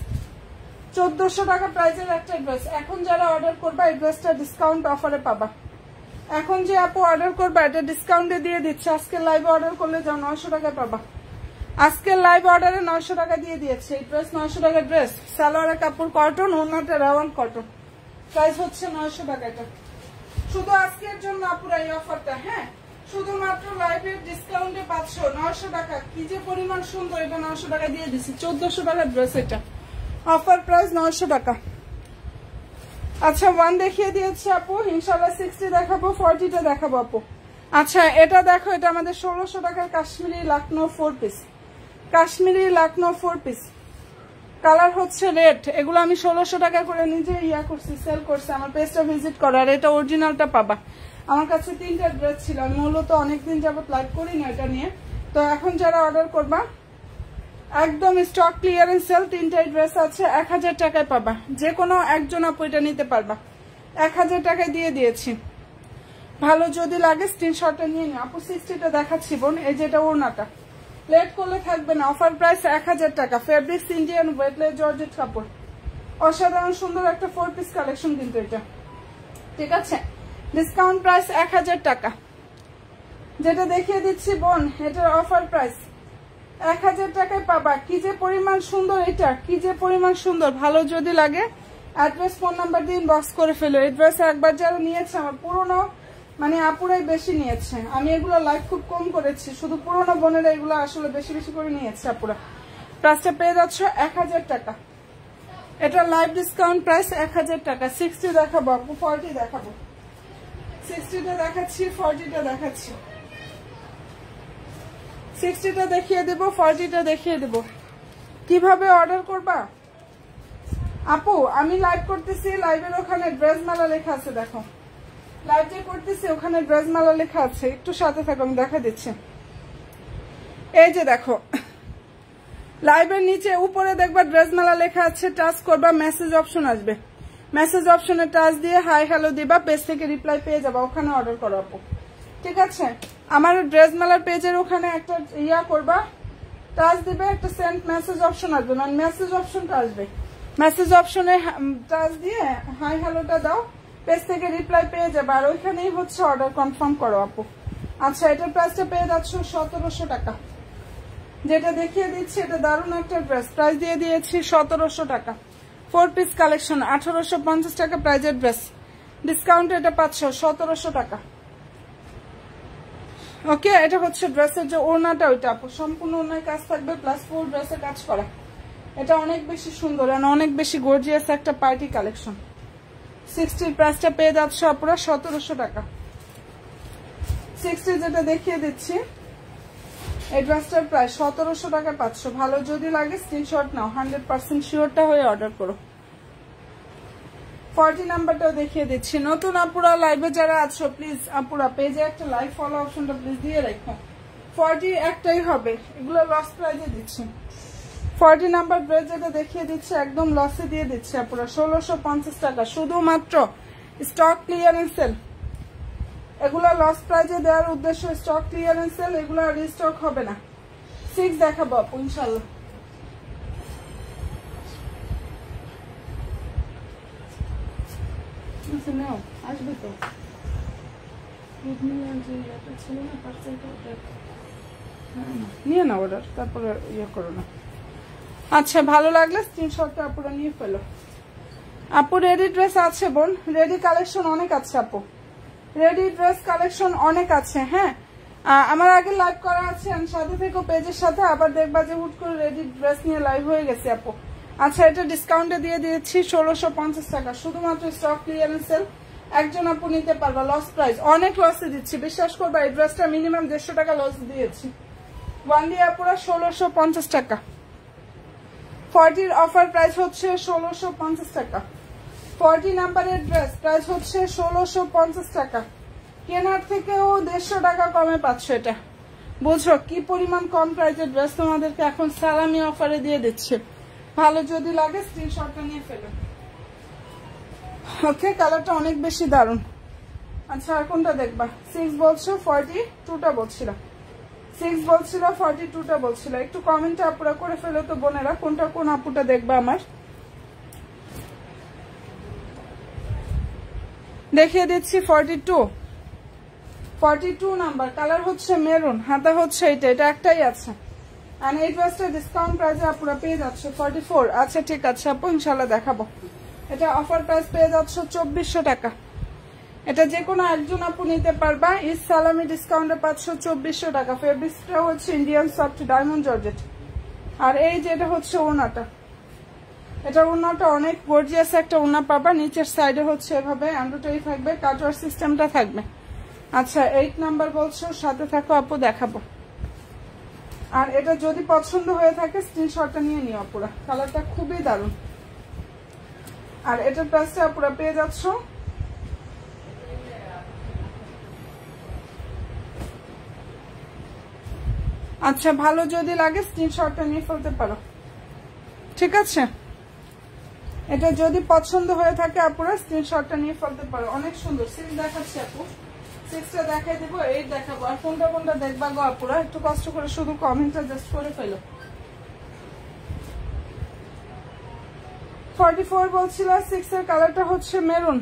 1400 টাকা প্রাইসের একটা ড্রেস। এখন যারা অর্ডার করবা এই ড্রেসটা ডিসকাউন্ট অফারে পাবা। এখন যে আপু অর্ডার করবা এটা ডিসকাউন্টে দিয়ে দিচ্ছে। আজকে লাইভে অর্ডার করলে যাও 900 টাকা পাবা। আজকে লাইভ অর্ডারে 900 টাকা দিয়ে দিয়েছে এই ড্রেস, 900 টাকার ড্রেস। সালোয়ারের কাপড় কটন, ওনাটা রেওয়ান কটন, প্রাইস হচ্ছে 900 টাকা। এটা শুধু আজকের জন্য আপুরা এই অফারটা, হ্যাঁ শুধুমাত্র লাইভের ডিসকাউন্টে পাচ্ছ 900 টাকা। কি যে পরিমাণ সুন্দর, এটা 900 টাকা দিয়ে দিচ্ছি। 1400 টাকার ড্রেস, এটা অফার প্রাইস 900 টাকা। আচ্ছা 1 দেখিয়ে দিয়েছি আপু, ইনশাআল্লাহ 60 দেখাবো, 40টা দেখাবো আপু। আচ্ছা এটা দেখো, এটা আমাদের 1600 টাকার Kashmiri Lucknow 4 piece, Kashmiri Lucknow 4 piece, colour হচ্ছে রেড। এগুলো আমি 1600 টাকা করে নিজে করছি, সেল করছি। আমার পেজটা ভিজিট করো। আর এটা অরিজিনালটা পাবা। আমার কাছে 3টা ড্রেস ছিল, আমি মূলত অনেকদিন যাবত লাইভ করি না এটা নিয়ে। তো এখন যারা অর্ডার করবা একদম স্টক ক্লিয়ারেন্স সেল, 3টাই ড্রেস আছে, 1000 টাকায় পাবা। যে কোনো একজন আপু এটা নিতে পারবা, 1000 টাকায় দিয়ে দিয়েছি। ভালো যদি লাগে স্ক্রিনশটটা নিয়ে নিও আপু। 60টা দেখাচ্ছি বোন, এই যেটা ওড়নাটা, লেট করলে থাকবে না। অফার প্রাইস 1000 টাকা। ফেব্রিক্স ইন্ডিয়ান ওয়েটলেস জর্জেট কাপড়, অসাধারণ সুন্দর একটা 4 পিস কালেকশন কিন্তু এটা, ঠিক আছে। ডিসকাউন্ট প্রাইস 1000 টাকা। যেটা দেখিয়ে দিচ্ছি বোন এটার অফার প্রাইস 1000 টাকায় পাবা। কি যে পরিমাণ সুন্দর এটা, কি যে পরিমাণ সুন্দর। ভালো যদি লাগে অ্যাড্রেস ফোন নাম্বার দিয়ে ইনবক্স করে ফেলো। এই ড্রেস একবার যারা নিয়েছে, আমার পুরোনো মানে আপুরাই বেশি নিয়েছে। আমি এগুলো লাইভ খুব কম করেছি, শুধু পুরোনো বোনেরা এগুলো আসলে বেশি বেশি করে নিয়েছে আপুরা। প্রাইসটা পেয়ে যাচ্ছ 1000 টাকা। এটা লাইভ ডিসকাউন্ট প্রাইস 1000 টাকা। 60 দেখাবো আপু, 40 দেখাবো। 60টা দেখাচ্ছি, 40টা দেখাচ্ছি। 60টা দেখিয়ে দেবো, 40টা দেখিয়ে দেবো। কিভাবে অর্ডার করবা আপু? আমি লাইভ করতেছি, লাইভের ওখানে ড্রেস মেলা লেখা আছে, দেখো লাইভ যে করতেছি ওখানে ড্রেস মেলা লেখা আছে। একটু সাথে থাকো, আমি দেখা দিচ্ছি। এই যে দেখো লাইভের নিচে উপরে দেখবা ড্রেস মেলা লেখা আছে, টাচ করবা, মেসেজ অপশন আসবে, মেসেজ অপশনে টাচ দিয়ে হাই হ্যালো দিবা, পেজ থেকে রিপ্লাই পেয়ে যাবা, ওখানে অর্ডার করো আপু। ঠিক আছে, আমার ড্রেস মেলার পেজের ওখানে একটা ইয়া করবা, টাচ দিবে, একটা সেন্ড মেসেজ অপশন আসবে, মানে মেসেজ অপশনটা আসবে, মেসেজ অপশনে টাচ দিয়ে হাই হ্যালোটা দাও, পেজ থেকে রিপ্লাই পেয়ে যাবে, আর ওইখানেই হচ্ছে অর্ডার কনফার্ম করো আপু। আচ্ছা, এটার প্রাইসটা পেয়ে যাচ্ছ 1700 টাকা। যেটা দেখিয়ে দিচ্ছি এটা দারুণ একটা ড্রেস, প্রাইস দিয়ে দিয়েছি 1700 টাকা। 4 পিস কালেকশন 1850 টাকা প্রাইজের ড্রেস, ডিসকাউন্ট এটা পাচ্ছ 1700 টাকা। ওকে, এটা হচ্ছে ড্রেসের যে ওড়নাটা, ওইটা আপু সম্পূর্ণ ওড়নায় কাজ থাকবে, প্লাস ফুল ড্রেসে কাজ করা। এটা অনেক বেশি সুন্দর, অনেক বেশি গর্জিয়াস একটা পার্টি কালেকশন। 60 প্রাইসটা পেয়ে যাচ্ছ আপুরা 1700 টাকা। 60 যেটা দেখিয়ে দিচ্ছি এই ড্রেসটার প্রাইস 1700 টাকা পাচ্ছ। ভালো যদি লাগে স্ক্রিনশট নাও, 100% শিওরটা হয়ে অর্ডার করো। 40 নাম্বারটাও দেখিয়ে দিচ্ছি। নতুন আপুরা লাইভে যারা আছো প্লিজ আপুরা পেজে একটা লাইভ ফলো অপশনটা প্লিজ দিয়ে রাখো। 40 একটাই হবে, এগুলো লস প্রাইজে দিচ্ছি। 40 নাম্বার ড্রেস যেটা দেখিয়ে দিচ্ছি একদম লসে দিয়ে দিচ্ছি আপুরা 1650 টাকা, শুধুমাত্র স্টক ক্লিয়ারেন্স সেল। এগুলো লস প্রাইজে দেওয়ার উদ্দেশ্য স্টক ক্লিয়ারেন্স সেল, এগুলো রিস্টক হবে না। 6 দেখাবো আপু ইনশাল্লাহ। আসবে তো নিয়ে না অর্ডার, তারপরে ইয়ে করো না। আচ্ছা, ভালো লাগলে স্ক্রিনশটটা আপুরা নিয়ে ফেলো। আপু রেডি ড্রেস আছে বোন, রেডি কালেকশন অনেক আছে আপু, রেডি ড্রেস কালেকশন অনেক আছে। হ্যাঁ, আমার আগে লাইভ করা আছে, আমি সাথে থেকে পেজের সাথে আবার দেখবা যে হুট করে রেডি ড্রেস নিয়ে লাইভ হয়ে গেছে আপু। আচ্ছা, এটা ডিসকাউন্টে দিয়ে দিয়েছি 1650 টাকা, শুধুমাত্র স্টক ক্লিয়ারেন্স সেল, একজন আপু নিতে পারবা, লস প্রাইস, অনেক লসে দিচ্ছি, বিশ্বাস করবা এই ড্রেসটা মিনিমাম 150 টাকা লস দিয়েছি। ওয়ান দিয়ে আপুরা 1650 টাকা। 40 অফার প্রাইস হচ্ছে 1650 টাকা। 40 নাম্বারের ড্রেস প্রাইস হচ্ছে 1650 টাকা। কেনার থেকেও 150 টাকা কমে পাচ্ছ, এটা বুঝো কি পরিমাণ কম প্রাইসের ড্রেস তোমাদেরকে এখন সালামি অফারে দিয়ে দিচ্ছে। ভালো যদি লাগে স্ক্রিনশটটা নিয়ে ফেলো। ওকে, কালারটা অনেক বেশি দারুণ। আচ্ছা, আর কোনটা দেখবা? 6 বলছো, 42টা বলছিল, 6 বলছিল, 42টা বলছিল। একটু কমেন্টে আপুরা করে ফেলো তো বোনেরা, কোনটা কোন আপুটা দেখবা আমার। দেখিয়ে দিচ্ছি 42 নাম্বার, কালার হচ্ছে মেরুন, হাতা হচ্ছে এটা একটাই আছে। আর এই ড্রেসটা ডিসকাউন্ট প্রাইসে আপুরা পেয়ে যাচ্ছে 44। আচ্ছা ঠিক আছে আপু, ইনশাল্লাহ দেখাবো। এটা অফার প্রাইস পেয়ে যাচ্ছ 2400 টাকা। এটা যে কোনো একজন আপু নিতে পারবা, ঈদ সালামি ডিসকাউন্টে পাচ্ছ 2400 টাকা। ফেব্রিক্সটা হচ্ছে ইন্ডিয়ান সফট ডায়মন্ড জর্জেট। আর এই যে এটা হচ্ছে ওড়নাটা, এটা ওড়নাটা অনেক গর্জিয়াস একটা ওড়না পাবা, নিচের সাইডে হচ্ছে এভাবে এমব্রয়ডারি থাকবে, কাটওয়ার সিস্টেমটা থাকবে। আচ্ছা, 8 নাম্বার বলছো, সাথে থাকো আপু দেখাবো। আর এটা যদি পছন্দ হয়ে থাকে স্ক্রিনশটটা নিয়ে নিও আপুরা, কালারটা খুবই দারুণ। আর এটার প্রাইসটা আপুরা পেয়ে যাচ্ছ আচ্ছা, ভালো যদি লাগে স্ক্রিনশটটা নিয়ে ফেলতে পারো, ঠিক আছে। এটা যদি পছন্দ হয়ে থাকে আপুরা স্ক্রিনশটটা নিয়ে ফেলতে পারো, অনেক সুন্দর। 6 দেখাচ্ছি আপু, 6টা দেখাই দেবো, 8 দেখাবো। আর কোনটা কোনটা দেখবা গো আপুরা, একটু কষ্ট করে শুধু কমেন্টটা জাস্ট করে ফেলো। 44 বলছিল, 6 এর কালারটা হচ্ছে মেরুন।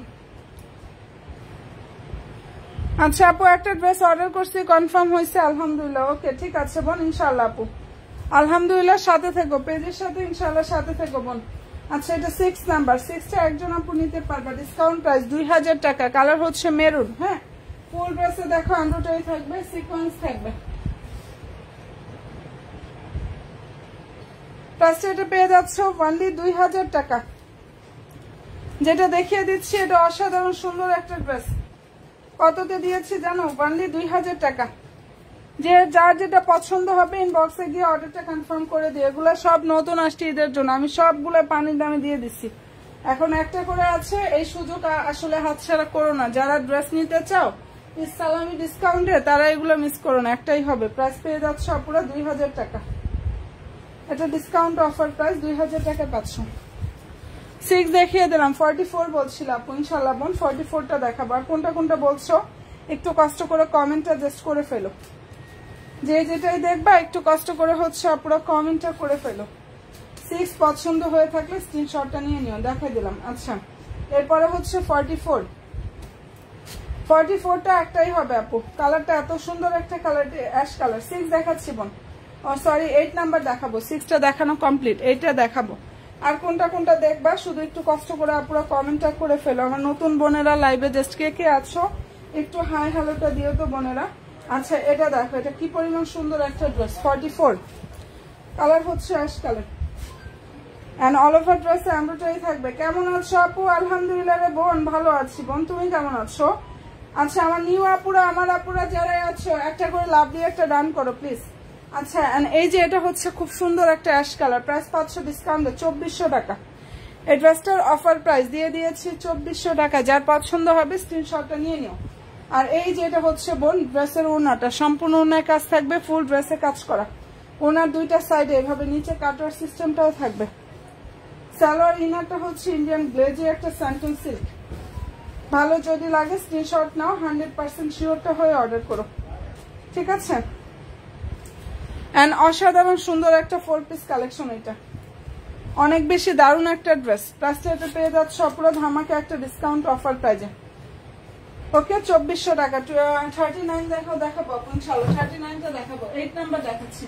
আচ্ছা আপু, একটা ড্রেস অর্ডার করছি, কনফার্ম হয়েছে আলহামদুলিল্লাহ। ওকে ঠিক আছে বোন, ইনশাল্লাহ আপু আলহামদুলিল্লাহ, সাথে থেকো পেজের সাথে, ইনশাল্লাহ সাথে থেকো বোন। আচ্ছা, এটা 6 নাম্বার, 6টা একজন আপু নিতে পারবা, ডিসকাউন্ট প্রাইস 2000 টাকা। কালার হচ্ছে মেরুন। হ্যাঁ, ফুল ড্রেসে দেখো এমব্রয়ডারি থাকবে, সিকোয়েন্স থাকবে। প্রাইসটা এটা পেয়ে যাচ্ছ অনলি 2000 টাকা। যেটা দেখিয়ে দিচ্ছি এটা অসাধারণ সুন্দর একটা ড্রেস, কততে দিয়েছি জানো? অনলি 2000 টাকা। যে যার যেটা পছন্দ হবে ইনবক্সে গিয়ে অর্ডারটা কনফার্ম করে দিও। এগুলো সব নতুন আসছে ঈদের জন্য, আমি সবগুলো পানির দামে দিয়ে দিচ্ছি। এখন একটা করে আছে, এই সুযোগ আসলে হাতছাড়া করো না। যারা ড্রেস নিতে চাও সালামি ডিসকাউন্টে তারা এগুলো মিস করো না, একটাই হবে। প্রাইস পেয়ে যাচ্ছে পুরো 2000 টাকা। এটা ডিসকাউন্ট অফার প্রাইস 2000 টাকা পাচ্ছ। 6 দেখিয়ে দিলাম, 44 বলছিলাম আপু, ইনশাল্লাহ বোন 44টা দেখাবো। আর কোনটা কোনটা বলছো একটু কষ্ট করে কমেন্টটা জাস্ট করে ফেলো, যে যেটাই দেখবা একটু কষ্ট করে হচ্ছে পুরো কমেন্টটা করে ফেলো। 6 পছন্দ হয়ে থাকলে স্ক্রিনশটটা নিয়ে নিও, দেখাই দিলাম। আচ্ছা এরপরে হচ্ছে 44টা একটাই হবে আপু, কালারটা এত সুন্দর একটা কালার, অ্যাশ কালার। 6 দেখাচ্ছি বোন, সরি 8 নাম্বার দেখাবো, 6টা দেখানো কমপ্লিট, 8টা দেখাবো। আর কোনটা কোনটা দেখবা শুধু একটু কষ্ট করে পুরো কমেন্টটা করে ফেলো। আমার নতুন বোনেরা লাইভে জাস্ট কে কে আছো একটু হাই হ্যালোটা দিও তো বোনেরা। আচ্ছা এটা দেখো, এটা কি পরিমাণ সুন্দর একটা ড্রেস। 44 কালার হচ্ছে ash colour and all over ড্রেসে এমব্রয়ডারি থাকবে। কেমন আছো আপু? আলহামদুলিল্লাহ রে বোন, ভালো আছি বোন, তুমি কেমন আছো? আচ্ছা আমার নিউ আপুরা, আমার আপুরা যারা আছো একটা করে লাভ দিয়ে একটা ডান করো প্লিজ। আচ্ছা এই যে এটা হচ্ছে খুব সুন্দর একটা অ্যাশ কালার, প্রাইস পাচ্ছ ডিসকাউন্টে 2400 টাকা। এই ড্রেসটার অফার প্রাইস দিয়ে দিয়েছি 2400 টাকা। যার পছন্দ হবে স্ক্রিনশটটা নিয়ে নিও। আর এই যে এটা হচ্ছে বোন ড্রেসের ওড়নাটা, সম্পূর্ণ ওড়নায় কাজ থাকবে, ফুল ড্রেসে কাজ করা। ওড়নার দুইটা সাইডে এভাবে নিচে কাটার সিস্টেমটাও থাকবে। সালোয়ার ইনারটা হচ্ছে ইন্ডিয়ান গ্লেজে একটা স্যান্টন সিল্ক। ভালো যদি লাগে স্ক্রিনশট নাও, 100% শিওরটা হয়ে অর্ডার করো, ঠিক আছে? এন্ড অসাধারণ সুন্দর একটা 4 পিস কালেকশন, এটা অনেক বেশি দারুণ একটা ড্রেস। প্রাইসটা এটা পেয়ে যাচ্ছে পুরো ধামাকে একটা ডিসকাউন্ট অফার প্রাইজে। ওকে 2400 টাকা। 39 দেখাবো ইনশাআল্লাহ, 39টা দেখাবো। 8 নাম্বার দেখাচ্ছি,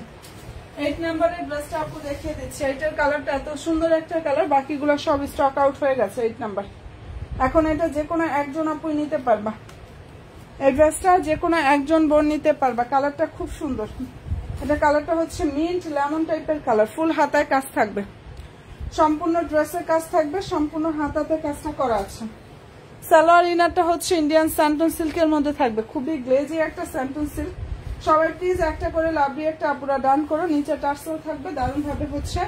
8 নাম্বারের ড্রেসটা আপু দেখিয়ে দিচ্ছি। এটার কালারটা এত সুন্দর একটা কালার, বাকিগুলো সব স্টক আউট হয়ে গেছে। 8 নাম্বার এখন এটা যে কোনো একজন আপুই নিতে পারবা, এই ড্রেসটা যে কোনো একজন বোন নিতে পারবা। কালারটা খুব সুন্দর, এটা কালারটা হচ্ছে মিন্ট লেমন টাইপের কালার। ফুল হাতায় কাজ থাকবে, সম্পূর্ণ ড্রেসের কাজ থাকবে, সম্পূর্ণ হাতাতে কাজটা করা আছে। সালোয়ার ইনারটা হচ্ছে ইন্ডিয়ান স্যান্টন সিল্কের মধ্যে থাকবে, খুবই গ্লেজি একটা স্যান্টন সিল্ক। সবাই প্লিজ একটা করে লাভলি একটা আপুরা ডান করো। নিচে টার্সেল থাকবে, দারুণ ভাবে হচ্ছে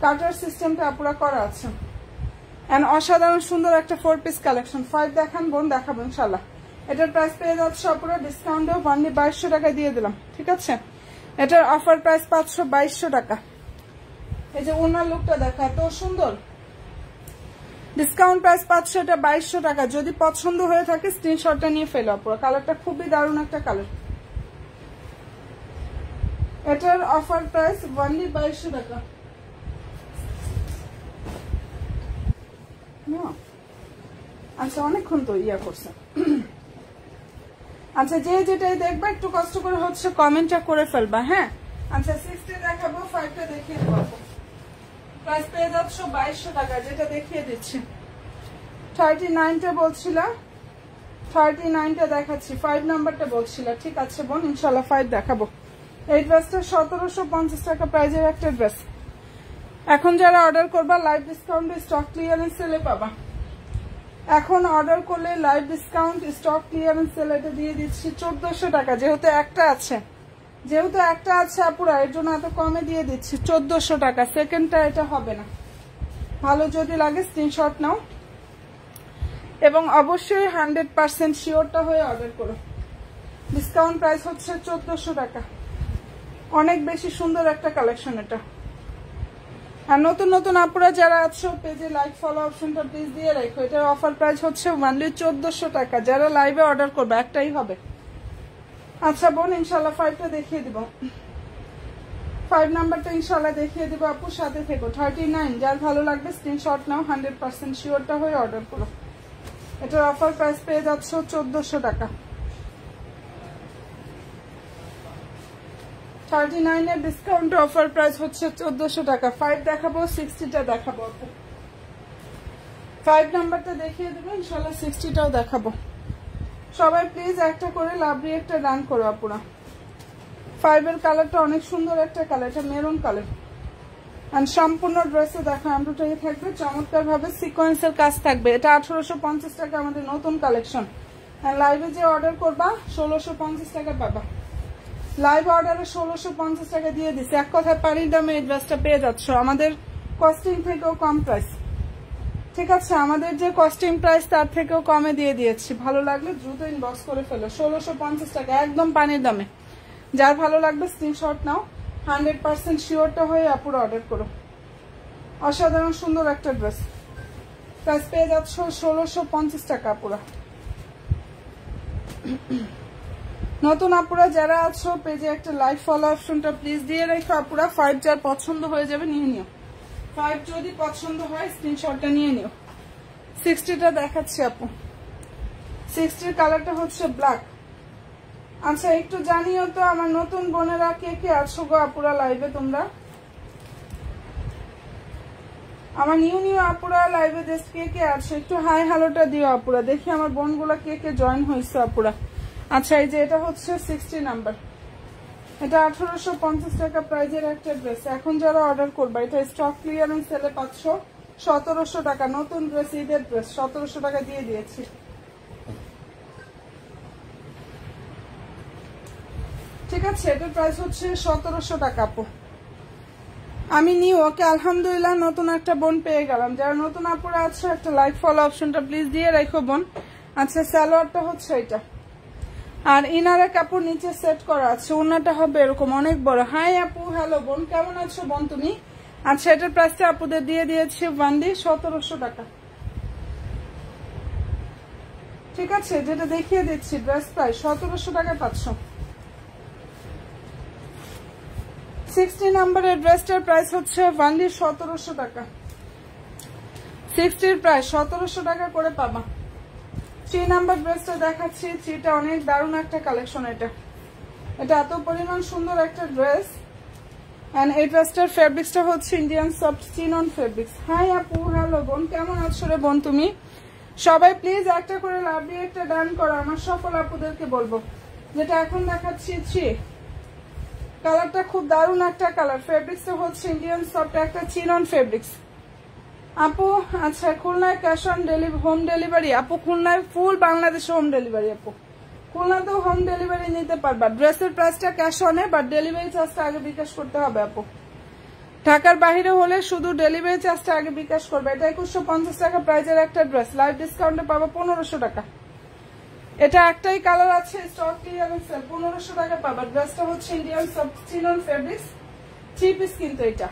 কাটার সিস্টেমটা আপুরা করা আছে। এন্ড অসাধারণ সুন্দর একটা 4 পিস কালেকশন। 5 দেখান বোন, দেখাবো ইনশাল্লাহ। এটার প্রাইস পেয়ে যাচ্ছে আপুরা ডিসকাউন্টেও অনলি 2200 টাকা দিয়ে দিলাম, ঠিক আছে? এটার অফার প্রাইস 52200 টাকা। এই যে ওনার লুকটা দেখা এত সুন্দর, ডিসকাউন্ট প্রাইস 500, এটা 2200 টাকা। যদি পছন্দ হয়ে থাকে স্ক্রিনশটটা নিয়ে ফেলো আপুরা। কালারটা খুবই দারুণ একটা কালার। এটার অফার প্রাইস অনলি 2200 টাকা। আচ্ছা অনেকক্ষণ তো ইয়া করছে। আচ্ছা যে যেটাই দেখবা একটু কষ্ট করে হচ্ছে কমেন্টটা করে ফেলবা, হ্যাঁ? আচ্ছা 6টা দেখাবো, 5টা দেখিয়ে দেবো। প্রাইস পেয়ে যাচ্ছ 2200 টাকা, যেটা দেখিয়ে দিচ্ছি। 39টা বলছিলাম, 39টা দেখাচ্ছি। 5 নাম্বারটা বলছিলাম, ঠিক আছে বোন ইনশাল্লাহ 5 দেখাবো। এই ড্রেসটা 1750 টাকা প্রাইজের একটা ড্রেস। এখন যারা অর্ডার করবা লাইভ ডিসকাউন্ট স্টক ক্লিয়ারেন্স সেলে পাবা। এখন অর্ডার করলে live discount stock clearance sale এটা দিয়ে দিচ্ছি 1400 টাকা। যেহেতু একটা আছে আপুরা, এর জন্য এত কমে দিয়ে দিচ্ছি 1400 টাকা। সেকেন্ডটা এটা হবে না। ভালো যদি লাগে স্ক্রিনশট নাও এবং অবশ্যই 100% শিওরটা হয়ে অর্ডার করো। ডিসকাউন্ট প্রাইস হচ্ছে 1400 টাকা। অনেক বেশি সুন্দর একটা কালেকশন এটা। আর নতুন নতুন আপুরা যারা আছো পেজে লাইক ফলো অপশনটা প্লিজ দিয়ে রাখো। এটার অফার প্রাইস হচ্ছে অনলি 1400 টাকা। যারা লাইভে অর্ডার করবে একটাই হবে। আচ্ছা বোন ইনশাল্লাহ 5টা দেখিয়ে দিব। 5 নাম্বারটা ইনশাল্লাহ দেখিয়ে দিব আপু, সাথে থেকো। 39 যার ভালো লাগবে স্ক্রিনশট নাও, 100% শিওরটা হয়ে অর্ডার করো। এটার অফার প্রাইস পেয়ে যাচ্ছ 1400 টাকা। 39 এর ডিসকাউন্ট অফার প্রাইস হচ্ছে 1400 টাকা। 5 দেখাবো, 60টা দেখাবো আপু। 5 নাম্বারটা দেখিয়ে দেবো ইনশাল্লাহ, 60টাও দেখাবো। সবাই প্লিজ একটা করে লাভলি একটা রান করো আপুরা। 5 এর কালারটা অনেক সুন্দর একটা কালার, এটা মেরুন কালার। এন্ড সম্পূর্ণ ড্রেসে দেখো এমব্রয়ডারি থাকবে, চমৎকার ভাবে সিকোয়েন্সের কাজ থাকবে। এটা 1850 টাকা আমাদের নতুন কালেকশন। লাইভে যে অর্ডার করবা 1650 টাকা পাবা। লাইভ অর্ডারে 1650 টাকা দিয়ে দিচ্ছে। এক কথায় পানির দামে এই ড্রেসটা পেয়ে যাচ্ছ, আমাদের কস্টিং থেকেও কম প্রাইস। ঠিক আছে, আমাদের যে কস্টিং প্রাইস তার থেকেও কমে দিয়ে দিয়েছি। ভালো লাগলে দ্রুত ইনবক্স করে ফেলো। 1650 টাকা একদম পানির দামে। যার ভালো লাগবে স্ক্রিনশট নাও, 100% শিওরটা হয়ে আপুরা অর্ডার করো। অসাধারণ সুন্দর একটা ড্রেস, প্রাইস পেয়ে যাচ্ছ 1650 টাকা আপুরা। নতুন আপুরা যারা আছো পেজে একটা লাইক ফলো অপশনটা প্লিজ দিয়ে রেখো আপুরা। 5 যার পছন্দ হয়ে যাবে নিয়ে নিও, 5 যদি পছন্দ হয় স্ক্রিনশটটা নিয়ে নিও। 60টা দেখাচ্ছি আপু, 60 কালারটা হচ্ছে ব্ল্যাক। আচ্ছা একটু জানিও তো আমার নতুন বোনেরা কে কে আছো গো আপুরা লাইভে। তোমরা আমার নিউ আপুরা লাইভে জাস্ট কে কে আছো একটু হাই হ্যালোটা দিও আপুরা, দেখি আমার বোনগুলা কে কে জয়েন হয়েছে আপুরা। আচ্ছা এই যে এটা হচ্ছে 60 নাম্বার, এটা 1850 টাকা প্রাইজের একটা ড্রেস। এখন যারা অর্ডার করবা এটা স্টক ক্লিয়ারেন্স সেলে পাচ্ছ 1700 টাকা। নতুন ড্রেস, ঈদের ড্রেস, 1700 টাকা দিয়ে দিয়েছি। ঠিক আছে, এটার প্রাইস হচ্ছে 1700 টাকা আপু। আমি নিউ ওকে আলহামদুলিল্লাহ নতুন একটা বোন পেয়ে গেলাম। যারা নতুন আপুরা আছে একটা লাইক ফলো অপশনটা প্লিজ দিয়ে রাখো বোন। আচ্ছা সালোয়ারটা হচ্ছে এটা, আর ইনারে কাপড় নিচে সেট করা আছে। ওনাটা হবে এরকম অনেক বড়। হাই আপু, হ্যালো বোন, কেমন আছো বোন তুমি? আচ্ছা এটার প্রাইসটা আপুদের দিয়ে দিয়েছি বান্দি 1700 টাকা। ঠিক আছে, যেটা দেখিয়ে দিচ্ছি ড্রেস প্রাইস 1700 টাকা পাচ্ছ। 60 নাম্বারের ড্রেসটার প্রাইস হচ্ছে বান্দি 1700 টাকা। 60 প্রাইস 1700 টাকা করে পাবা। 3 নাম্বার ড্রেসটা দেখাচ্ছি। 3টা অনেক দারুণ একটা কালেকশন। এটা এত পরিমাণ সুন্দর একটা ড্রেস। এন্ড এই ড্রেসটার ফেব্রিক্সটা হচ্ছে Indian soft chinon fabrics. Hi আপু, হ্যালো বোন, কেমন আছো রে বোন তুমি? সবাই প্লিজ একটা করে লাভ দিয়ে একটা ডান করো। আমার সকল আপুদেরকে বলবো যেটা এখন দেখাচ্ছি 3 কালারটা খুব দারুণ একটা কালার। ফেব্রিক্সটা হচ্ছে ইন্ডিয়ান সফট একটা চিনন ফেব্রিক্স আপু। আচ্ছা খুলনায় ক্যাশ অন হোম ডেলিভারি আপু? খুলনায় ফুল বাংলাদেশে হোম ডেলিভারি আপু। খুলনাতেও হোম ডেলিভারি নিতে পারবা। ড্রেসের প্রাইসটা ক্যাশ অনে, বাট ডেলিভারি চার্জটা আগে বিকাশ করতে হবে আপু। ঢাকার বাইরে হলে শুধু ডেলিভারি চার্জটা আগে বিকাশ করবে। এটা 2150 টাকা প্রাইজের একটা ড্রেস, লাইভ ডিসকাউন্টে পাবো 1500 টাকা। এটা একটাই কালার আছে, স্টক ক্লিয়ারেন্স সেল, 1500 টাকা পাবা। ড্রেসটা হচ্ছে Indian soft chinon fabrics, 3 piece কিন্তু এটা।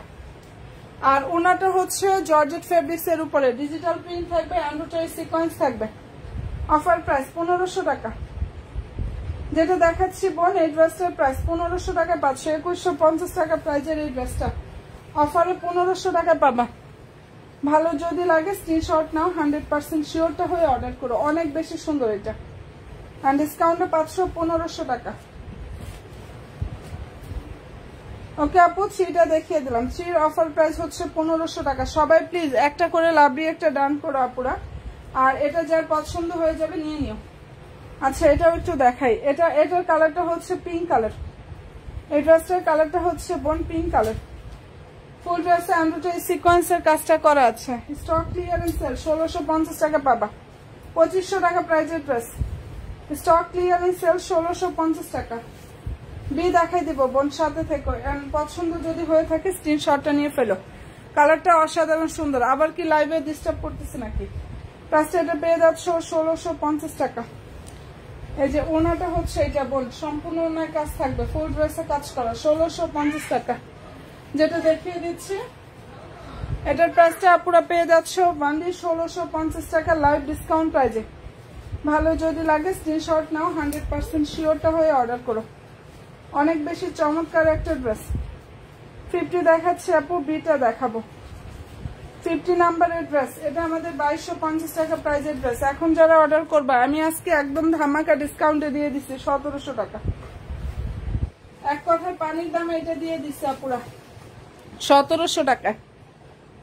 আর ওনাটা হচ্ছে জর্জেট ফেব্রিক্স এর উপরে ডিজিটাল প্রিন্ট থাকবে, এমব্রয়ডারি সিকোয়েন্স থাকবে। অফার প্রাইস 1500 টাকা। যেটা দেখাচ্ছি বোন এই ড্রেসটার প্রাইস 1500 টাকা পাচ্ছ। 2150 টাকা প্রাইজের এই ড্রেসটা অফারে 1500 টাকা পাবা। ভালো যদি লাগে স্ক্রিনশট নাও, 100% শিওরটা হয়ে অর্ডার করো। অনেক বেশি সুন্দর এটা। আর ডিসকাউন্টে পাচ্ছ 1500 টাকা। ওকে আপু, 3টা দেখিয়ে দিলাম। 3 অফার প্রাইস হচ্ছে 1500 টাকা। সবাই প্লিজ একটা করে লাভলি একটা ডান করো আপুরা। আর এটা যার পছন্দ হয়ে যাবে নিয়ে নিও। আচ্ছা এটাও একটু দেখাই। এটার কালারটা হচ্ছে পিঙ্ক কালার। এই ড্রেসটার কালারটা হচ্ছে বোন পিঙ্ক কালার। ফুল ড্রেসে এমব্রয়ডারি সিকোয়েন্সের কাজটা করা আছে। স্টক ক্লিয়ারেন্স সেল 1650 টাকা পাবা। 2500 টাকা প্রাইজের ড্রেস। স্টক ক্লিয়ারেন্স সেল 1650 টাকা। বি দেখাই দিব বোন, সাথে থেকে পছন্দ যদি হয়ে থাকে স্ক্রিনশটটা নিয়ে ফেলো। কালারটা অসাধারণ সুন্দর। আবার কি লাইভে ডিস্টার্ব করতেছে নাকি? প্রাইসটা এটা পেয়ে যাচ্ছ 1650 টাকা। এই যে ওনাটা হচ্ছে এটা বোন, সম্পূর্ণ ওনার কাজ থাকবে, ফুল ড্রেসে কাজ করা, 1650 টাকা। যেটা দেখিয়ে দিচ্ছি এটার প্রাইসটা আপুরা পেয়ে যাচ্ছ বান্ডি 1650 টাকা লাইভ ডিসকাউন্ট প্রাইজে। ভালো যদি লাগে স্ক্রিনশট নাও, 100% শিওরটা হয়ে অর্ডার করো। অনেক বেশি চমৎকার একটা ড্রেস। 50 দেখাচ্ছি আপু, বিটা দেখাবো। 50 নাম্বারের ড্রেস, এটা আমাদের 2250 টাকা প্রাইজের ড্রেস। এখন যারা অর্ডার করবা আমি আজকে একদম ধামাকা ডিসকাউন্টে দিয়ে দিচ্ছি 1700 টাকা। এক কথায় পানির দামে এটা দিয়ে দিচ্ছে আপুরা 1700 টাকায়।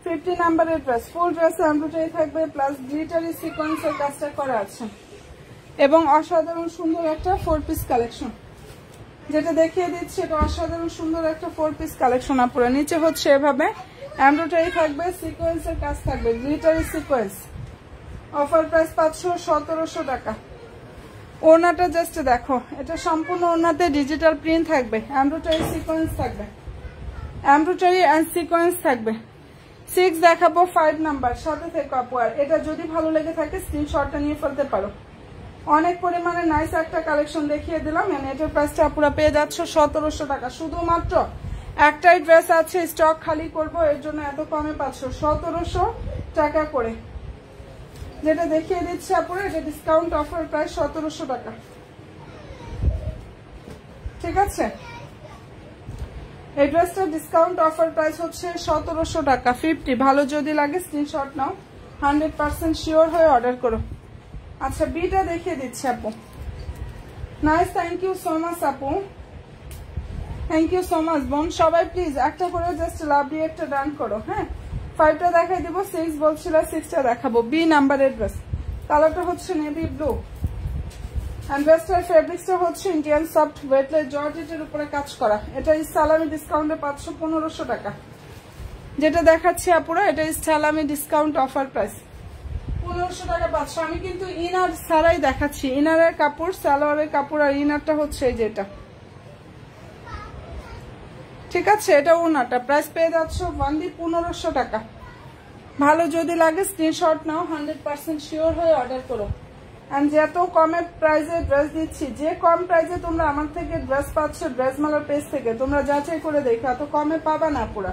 50 নাম্বারের ড্রেস, ফুল ড্রেস এমব্রয়ডারি থাকবে, প্লাস গ্লিটারি সিকোয়েন্সের কাজটা করা আছে এবং অসাধারণ সুন্দর একটা 4 পিস কালেকশন। যেটা দেখিয়ে দিচ্ছি এটা অসাধারণ সুন্দর একটা 4 পিস কালেকশন আপুরা। নিচে হচ্ছে এভাবে এমব্রয়ডারি থাকবে, সিকোয়েন্সের কাজ থাকবে, গ্লিটারি সিকোয়েন্স। অফার প্রাইস পাচ্ছ 1700 টাকা। ওড়নাটা জাস্ট দেখো, এটা সম্পূর্ণ ওড়নাতে ডিজিটাল প্রিন্ট থাকবে, এমব্রয়ডারি সিকোয়েন্স থাকবে, এমব্রয়ডারি এন্ড সিকোয়েন্স থাকবে। 6 দেখাবো 5 নাম্বার, সাথে থেকে আপু। আর এটা যদি ভালো লেগে থাকে স্ক্রিনশটটা নিয়ে ফেলতে পারো। অনেক পরিমাণে নাইস একটা কালেকশন দেখিয়ে দিলাম। এটার প্রাইসটা আপুরা পেয়ে যাচ্ছ 1700 টাকা। শুধুমাত্র একটাই ড্রেস আছে, স্টক খালি করব, এর জন্য এত কমে পাচ্ছ 1700 টাকা করে। যেটা দেখিয়ে দিচ্ছি আপুরা, এটা ডিসকাউন্ট অফার প্রাইস 1700 টাকা। ঠিক আছে, এই ড্রেসটা ডিসকাউন্ট অফার প্রাইস হচ্ছে 1700 টাকা 50। ভালো যদি লাগে স্ক্রিনশট নাও, 100% শিওর হয়ে অর্ডার করো। আচ্ছা, বিটা দেখিয়ে দিচ্ছি আপু। Nice, thank you so much আপু, থ্যাংক ইউ সো মাচ বোন। সবাই প্লিজ একটা করে জাস্ট লাভ দিয়ে একটা ডান করো। হ্যাঁ, 5টা দেখাই দিব, 6 বলছিল, 6টা দেখাবো। বি নাম্বারের ড্রেস, কালারটা হচ্ছে নেভি ব্লু। এন্ড ড্রেসটার ফেব্রিক্সটা হচ্ছে ইন্ডিয়ান সফট ওয়েটলেস জর্জেটের উপরে কাজ করা। এটা সালামি ডিসকাউন্টে পাচ্ছ 1500 টাকা। যেটা দেখাচ্ছি আপুরা, এটা সালামি ডিসকাউন্ট অফার প্রাইস 1500 টাকা পাচ্ছ। আমি কিন্তু ইনার ছাড়াই দেখাচ্ছি, ইনারের কাপড়, সালোয়ারের কাপড়, আর ইনারটা হচ্ছে এই যেটা। ঠিক আছে, এটা ওনাটা। প্রাইস পেয়ে যাচ্ছ ওয়ানলি 1500 টাকা। ভালো যদি লাগে স্ক্রিনশট নাও, 100% শিওর হয়ে অর্ডার করো। এন্ড যত কমে প্রাইসে ড্রেস দিচ্ছি, যে কম প্রাইসে তোমরা আমার থেকে ড্রেস পাচ্ছ ড্রেস মালার পেজ থেকে, তোমরা যাচাই করে দেখো, এত কমে পাবা না পুরা,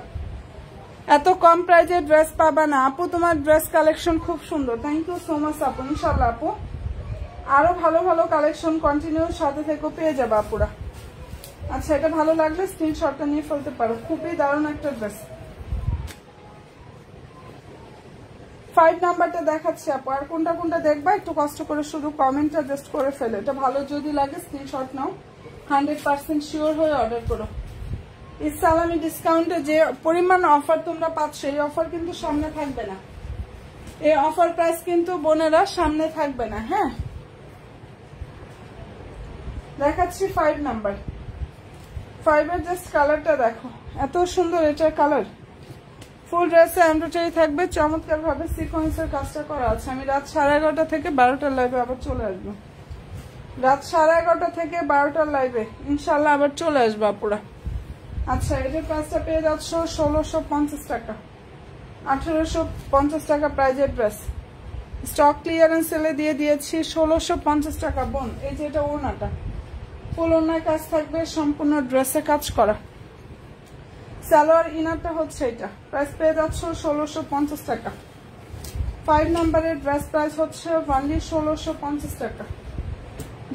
এত কম প্রাইসে ড্রেস পাবা না। আপু তোমার ড্রেস কালেকশন খুব সুন্দর, থ্যাংক ইউ সো মাচ আপু। ইনশাল্লাহ আপু আরো ভালো ভালো কালেকশন কন্টিনিউ সাথে থেকে পেয়ে যাবে আপুরা। আচ্ছা, এটা ভালো লাগলে স্ক্রিনশটটা নিয়ে ফেলতে পারো, খুবই দারুণ একটা ড্রেস। 5 নাম্বারটা দেখাচ্ছি আপু। আর কোনটা কোনটা দেখবা একটু কষ্ট করে শুধু কমেন্টটা জাস্ট করে ফেলে। এটা ভালো যদি লাগে স্ক্রিনশট নাও, 100% শিওর হয়ে অর্ডার করো। এই সালামি ডিসকাউন্টে যে পরিমাণ অফার তোমরা পাচ্ছ, এই অফার কিন্তু সামনে থাকবে না। এই অফার প্রাইস কিন্তু বোনেরা সামনে থাকবে না। হ্যাঁ, দেখাচ্ছি 5 নাম্বার। 5-এর জাস্ট কালারটা দেখো, এত সুন্দর এটার কালার। ফুল ড্রেসে এমব্রয়ডারি থাকবে, চমৎকার ভাবে সিকোয়েন্সের কাজটা করা আছে। আমি রাত 11:30 থেকে 12টার লাইভে আবার চলে আসবো। রাত 11:30 থেকে 12টার লাইভে ইনশাল্লাহ আবার চলে আসবো আপুরা। আচ্ছা, এটার প্রাইসটা পেয়ে যাচ্ছ 1650 টাকা। 1850 টাকা প্রাইজের ড্রেস। স্টক ক্লিয়ারেন্স সেলে দিয়ে দিয়েছি 1650 টাকা বোন। এই যে এটা ওড়নাটা, ফুল ওড়নায় কাজ থাকবে, সম্পূর্ণ ড্রেসে কাজ করা। সালোয়ার ইনারটা হচ্ছে এটা। প্রাইস পেয়ে যাচ্ছ 1650 টাকা। 5 নাম্বারের ড্রেস প্রাইস হচ্ছে অনলি 1650 টাকা।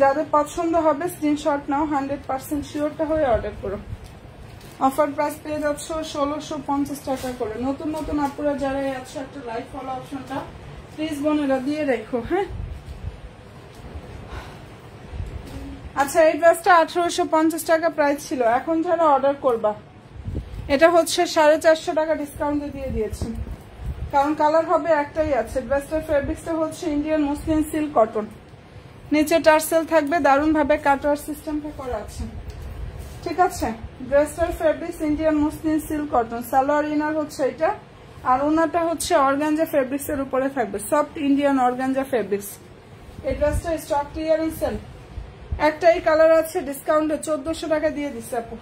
যাদের পছন্দ হবে স্ক্রিনশট নাও, 100% শিওরটা হয়ে অর্ডার করো। অফার প্রাইস পেয়ে যাচ্ছ 1650 টাকা করে। নতুন নতুন আপুরা যারা আছে, একটা লাইক ফলো অপশনটা প্লিজ বোনেরা দিয়ে রেখো। হ্যাঁ, আচ্ছা, এই ড্রেসটা 1850 টাকা প্রাইস ছিল। এখন যারা অর্ডার করবা, এটা হচ্ছে 450 টাকা ডিসকাউন্টে দিয়ে দিয়েছি, কারণ কালার হবে একটাই আছে। ড্রেসটার ফেব্রিক্সটা হচ্ছে ইন্ডিয়ান মুসলিম সিল্ক কটন, নিচে টার্সেল থাকবে, দারুণ ভাবে কাটওয়ার সিস্টেমটা করা আছে। ঠিক আছে, ড্রেসটার ফেব্রিক্স ইন্ডিয়ান মুসলিম সিল্ক কটন। সালোয়ার ইনার হচ্ছে এটা, আর ওনাটা হচ্ছে অর্গানজা ফেব্রিক্স এর উপরে থাকবে, সফট ইন্ডিয়ান অর্গানজা ফেব্রিক্স। এই ড্রেসটা স্টক ক্লিয়ারেন্স সেল, একটাই কালার আছে, ডিসকাউন্টে 1400 টাকা দিয়ে দিচ্ছে আপু।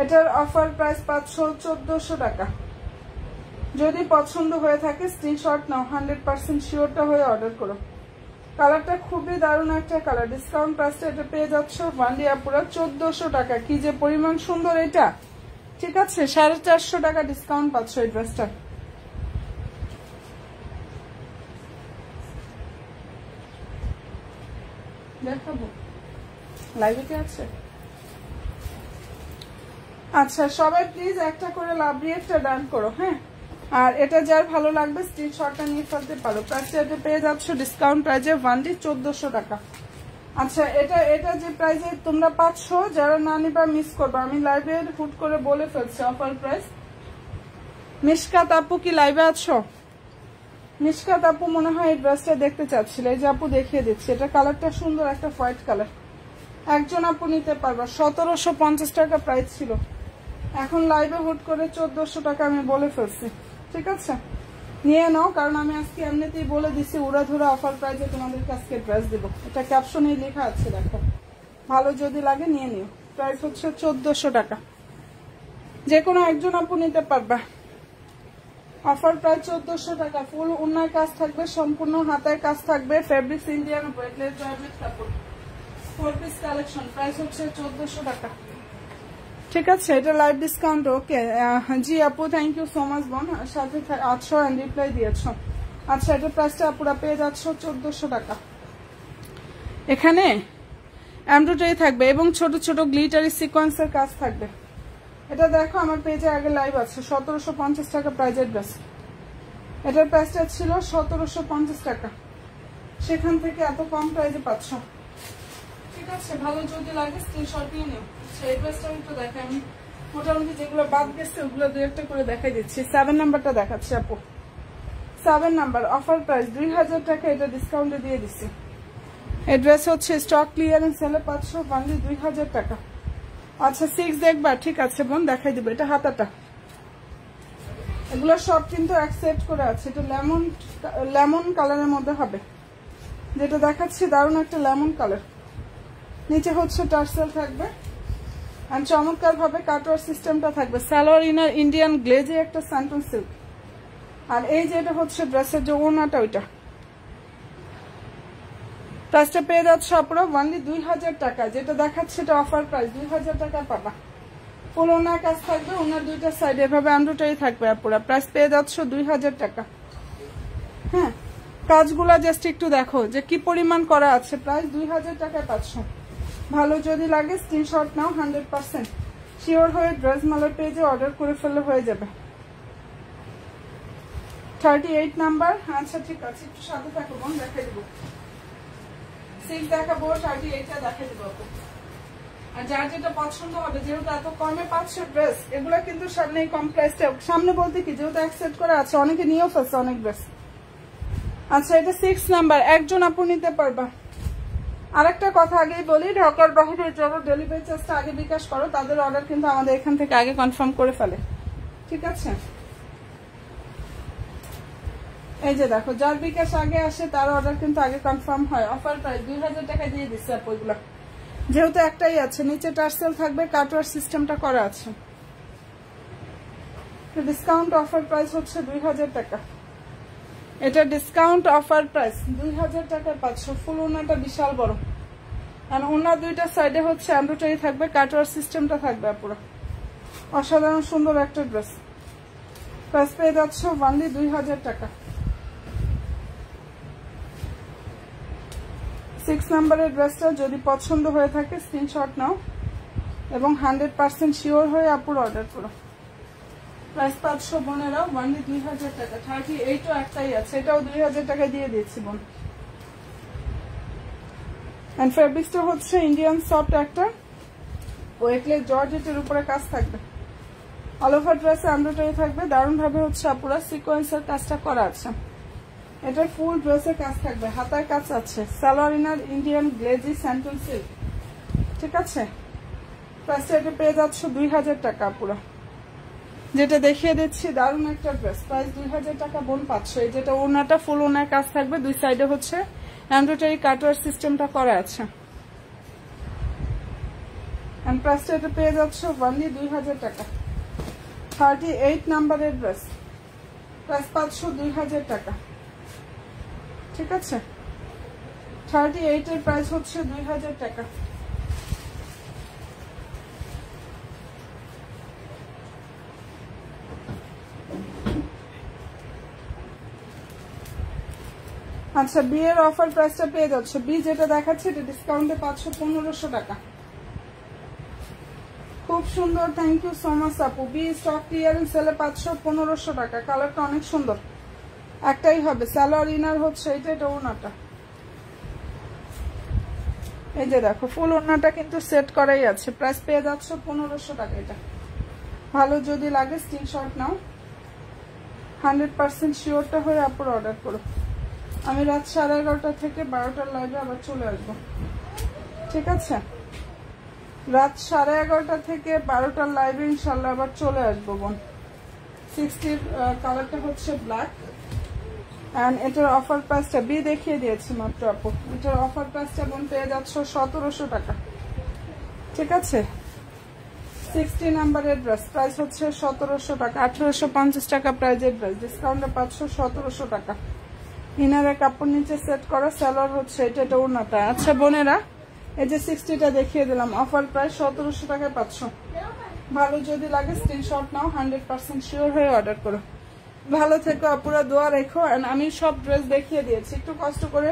এটার অফার প্রাইস পাচ্ছ 1400 টাকা। যদি পছন্দ হয়ে থাকে স্ক্রিনশট নাও, 100% শিওরটা হয়ে অর্ডার করো। কালারটা খুবই দারুণ একটা কালার। ডিসকাউন্ট প্রাইসটা এটা পেয়ে যাচ্ছ ওয়ানলি আপুরা 1400 টাকা। কি যে পরিমাণ সুন্দর এটা। ঠিক আছে, 450 টাকা ডিসকাউন্ট পাচ্ছ এই ড্রেসটা। দেখাবো লাইভে কে আছে? আচ্ছা, সবাই প্লিজ একটা করে লাভ দিয়ে একটা ডান করো। হ্যাঁ, আর এটা যার ভালো লাগবে স্ক্রিনশটটা নিয়ে ফেলতে পারো। প্রাইসটা এটা পেয়ে যাচ্ছ ডিসকাউন্ট প্রাইসে ওয়ানলি 1400 টাকা। আচ্ছা, এটা যে প্রাইসে তোমরা পাচ্ছ, যারা না নিবা মিস করবা। আমি লাইভে হুট করে বলে ফেলছি অফার প্রাইস। মিশকাত আপু কি লাইভে আছো? মিশকাত আপু মনে হয় এই ড্রেসটা দেখতে চাচ্ছিল। এই যে আপু দেখিয়ে দিচ্ছি, এটা কালারটা সুন্দর, একটা হোয়াইট কালার। একজন আপু নিতে পারবা। 1750 টাকা প্রাইস ছিল, এখন লাইভে হুট করে 1400 টাকা আমি বলে ফেলছি। ঠিক আছে, নিয়ে নাও, কারণ আমি আজকে এমনিতেই বলে দিচ্ছি উড়াধুরা অফার প্রাইসে তোমাদেরকে আজকে ড্রেস দেবো। এটা ক্যাপশনেই লেখা আছে, দেখো। ভালো যদি লাগে নিয়ে নিও। প্রাইস হচ্ছে 1400 টাকা। যে কোনো একজন আপু নিতে পারবা। অফার প্রাইস 1400 টাকা। ফুল ওড়নার কাজ থাকবে, সম্পূর্ণ হাতের কাজ থাকবে, ফেব্রিক্স ইন্ডিয়ান উপরে গ্লেজ জর্জেট কাপড়, 4 পিস কালেকশন। প্রাইস হচ্ছে 1400 টাকা। ঠিক আছে, এটা লাইভ ডিসকাউন্ট। ওকে জি আপু, থ্যাংক ইউ সো মাচ বোন, সাথে 800 এন্ড রিপ্লাই দিয়েছো। আচ্ছা, এটা প্রাইসটা আপুরা পেয়ে যাচ্ছ 1400 টাকা। এখানে এমব্রয়ডারি থাকবে এবং ছোট ছোট গ্লিটারি সিকোয়েন্সের কাজ থাকবে। এটা দেখো আমার পেজে আগে লাইভ আছে, 1750 টাকা প্রাইজের ড্রেস। এটার প্রাইসটা ছিল 1750 টাকা, সেখান থেকে এত কম প্রাইজে পাচ্ছ। ঠিক আছে, ভালো যদি লাগে স্ক্রিনশট নিয়ে নিও। সেই ড্রেসটা একটু দেখাই, আমি মোটামুটি যেগুলো বাদ গেছে ওগুলো দু একটা করে দেখাই দিচ্ছি। 7 নাম্বারটা দেখাচ্ছি আপু, 7 নাম্বার অফার প্রাইস 2000 টাকা, এটা ডিসকাউন্টে দিয়ে দিচ্ছি। এই ড্রেস হচ্ছে স্টক ক্লিয়ারেন্স সেলে পাচ্ছ অনলি 2000 টাকা। আচ্ছা 6 দেখবা? ঠিক আছে বোন, দেখাই দিব। এটা হাতাটা, এগুলো সব কিন্তু অ্যাকসেপ্ট করে আছে। এটা লেমন কালারের মধ্যে হবে, যেটা দেখাচ্ছি দারুণ একটা লেমন কালার। নিচে হচ্ছে টার্সেল থাকবে, আর চমৎকার ভাবে কাটওয়ার সিস্টেমটা থাকবে। সালোয়ার ইনার ইন্ডিয়ান গ্লেজে একটা স্যান্টন সিল্ক। আর এই যে এটা হচ্ছে ড্রেসের যে ওড়নাটা, ওইটা প্রাইসটা পেয়ে যাচ্ছে আপনারা অনলি 2000 টাকা। যেটা দেখাচ্ছে এটা অফার প্রাইস, 2000 টাকা পাবা। ফুল ওনার কাজ থাকবে, ওনার দুইটা সাইড এভাবে এমব্রয়ডারি থাকবে আপনারা। প্রাইস পেয়ে যাচ্ছ 2000 টাকা। হ্যাঁ, কাজগুলা জাস্ট একটু দেখো যে কি পরিমাণ করা আছে। প্রাইস 2000 টাকায় পাচ্ছ। ভালো যদি লাগে স্ক্রিনশট নাও, 100% শিওর হয়ে ড্রেস মালার পেজে অর্ডার করে ফেললে হয়ে যাবে। 38 নাম্বার। আচ্ছা ঠিক আছে, একটু সাথে থাকো বোন, দেখাই দেবো। 6 দেখাবো, 38টা দেখাই দেবো আপু। আর যার যেটা পছন্দ হবে, যেহেতু এত কমে পাচ্ছ ড্রেস, এগুলো কিন্তু সামনে কম প্রাইসটা, সামনে বলতে কি যেহেতু অ্যাকসেপ্ট করা আছে, অনেকে নিয়েও ফেলছে অনেক ড্রেস। আচ্ছা এটা 6 নাম্বার, একজন আপু নিতে পারবা। আরেকটা কথা আগেই বলি, ঢাকার বাইরে যারা ডেলিভারি চার্জটা আগে বিকাশ করো, তাদের অর্ডার কিন্তু আমাদের এখান থেকে আগে কনফার্ম করে ফেলে। ঠিক আছে, এই যে দেখো, যার বিকাশ আগে আসে তার অর্ডার কিন্তু আগে কনফার্ম হয়। অফার প্রাইস 2000 টাকা দিয়ে দিচ্ছে আপু এগুলো, যেহেতু একটাই আছে। নিচে টার্সেল থাকবে, কাটওয়ার সিস্টেমটা করা আছে। ডিসকাউন্ট অফার প্রাইস হচ্ছে 2000 টাকা। এটা ডিসকাউন্ট অফার প্রাইস 2000 টাকায় পাচ্ছ। ফুল ওনাটা বিশাল বড়, আর ওনার দুইটা সাইডে হচ্ছে এমব্রয়ডারি থাকবে, কাটওয়ার সিস্টেমটা থাকবে পুরো। অসাধারণ সুন্দর একটা ড্রেস। প্রাইস পেয়ে যাচ্ছ অনলি 2000 টাকা। 6 নাম্বারের ড্রেসটা যদি পছন্দ হয়ে থাকে স্ক্রিনশট নাও এবং 100% শিওর হয়ে আপুর অর্ডার করো। প্রাইস পাচ্ছ বোনেরা অনলি 2000 টাকা। 38ও একটাই আছে, এটাও 2000 টাকা দিয়ে দিয়েছি বোন। এন্ড ফেব্রিক্সটা হচ্ছে ইন্ডিয়ান সফট একটা ওয়েটলেস জর্জেটের উপরে কাজ থাকবে। অল ওভার ড্রেসে এমব্রয়ডারি থাকবে, দারুণ ভাবে হচ্ছে আপুরা সিকোয়েন্সের কাজটা করা আছে। এটা ফুল ড্রেসের কাজ থাকবে, হাতার কাজ আছে। সালোয়ার ইনার ইন্ডিয়ান গ্লেজি স্যান্টন সিল্ক। ঠিক আছে, প্রাইসটা এটা পেয়ে যাচ্ছ 2000 টাকা পুরো। যেটা দেখিয়ে দিচ্ছি দারুণ একটা ড্রেস, প্রাইস 2000 টাকা বোন পাচ্ছ। এই যেটা ওনাটা ফুল ওনার কাজ থাকবে, দুই সাইডে হচ্ছে এমব্রয়ডারি কাটওয়ার সিস্টেমটা করা আছে। এন্ড প্রাইসটা এটা পেয়ে যাচ্ছ অনলি 2000 টাকা। 38 নাম্বারের ড্রেস, প্রাইস পাচ্ছ 2000 টাকা। ঠিক আছে, 38 এর প্রাইস হচ্ছে 2000 টাকা। আচ্ছা বিয়ের অফার প্রাইসটা পেয়ে যাচ্ছে। বি যেটা দেখাচ্ছে এটা ডিসকাউন্টে পাচ্ছ 1500 টাকা। খুব সুন্দর, থ্যাংক ইউ সো মাচ আপু। বি স্টক ক্লিয়ারেন্স সেলে পাচ্ছ 1500 টাকা। কালারটা অনেক সুন্দর, একটাই হবে। সালোয়ার ইনার হচ্ছে এটা ওড়নাটা। এই যে দেখো ফুল ওড়নাটা কিন্তু সেট করাই আছে। প্রাইস পেয়ে যাচ্ছ 1500 টাকা। এটা ভালো যদি লাগে স্ক্রিনশট নাও, 100% শিওরটা হয়ে আপুর অর্ডার করো। আমি রাত 11:30 থেকে 12টার লাইভে আবার চলে আসবো। ঠিক আছে, রাত 11:30 থেকে 12টার লাইভে ইনশাল্লাহ আবার চলে আসবো বোন। 60 কালারটা হচ্ছে ব্ল্যাক। এন্ড এটার অফার প্রাইসটা বি দেখিয়ে দিয়েছি মাত্র আপু। এটার অফার প্রাইসটা বোন পেয়ে যাচ্ছ 1700 টাকা। ঠিক আছে, 60 নাম্বারের ড্রেস, প্রাইস হচ্ছে 1700 টাকা, 1850 টাকা প্রাইজের ড্রেস, ডিসকাউন্টে 1700 টাকা। ইনারে কাপড় নিচে সেট করা, সালোয়ার হচ্ছে এটা ওড়নাটা। আচ্ছা বোনেরা, এই যে 60টা দেখিয়ে দিলাম, অফার প্রাইস 1700 টাকায় 500। ভালো যদি লাগে স্ক্রিনশট নাও, 100% শিওর হয়ে অর্ডার করো। ভালো থেকো আপুরা, দোয়া রেখো। আমি সব ড্রেস দেখিয়ে দিয়েছি, একটু কষ্ট করে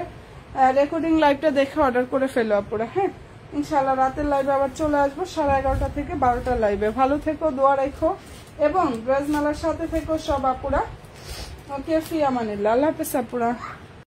রেকর্ডিং লাইভটা দেখে অর্ডার করে ফেলো আপুরা। হ্যাঁ, ইনশাআল্লাহ রাতের লাইভে আবার চলে আসবো 11:30 থেকে 12টার লাইভে। ভালো থেকো, দোয়া রেখো এবং ড্রেস মেলার সাথে থেকো সব আপুরা। ওকে, ফি আমানিল্লাহ, আল্লাহ হাফেজ আপুরা।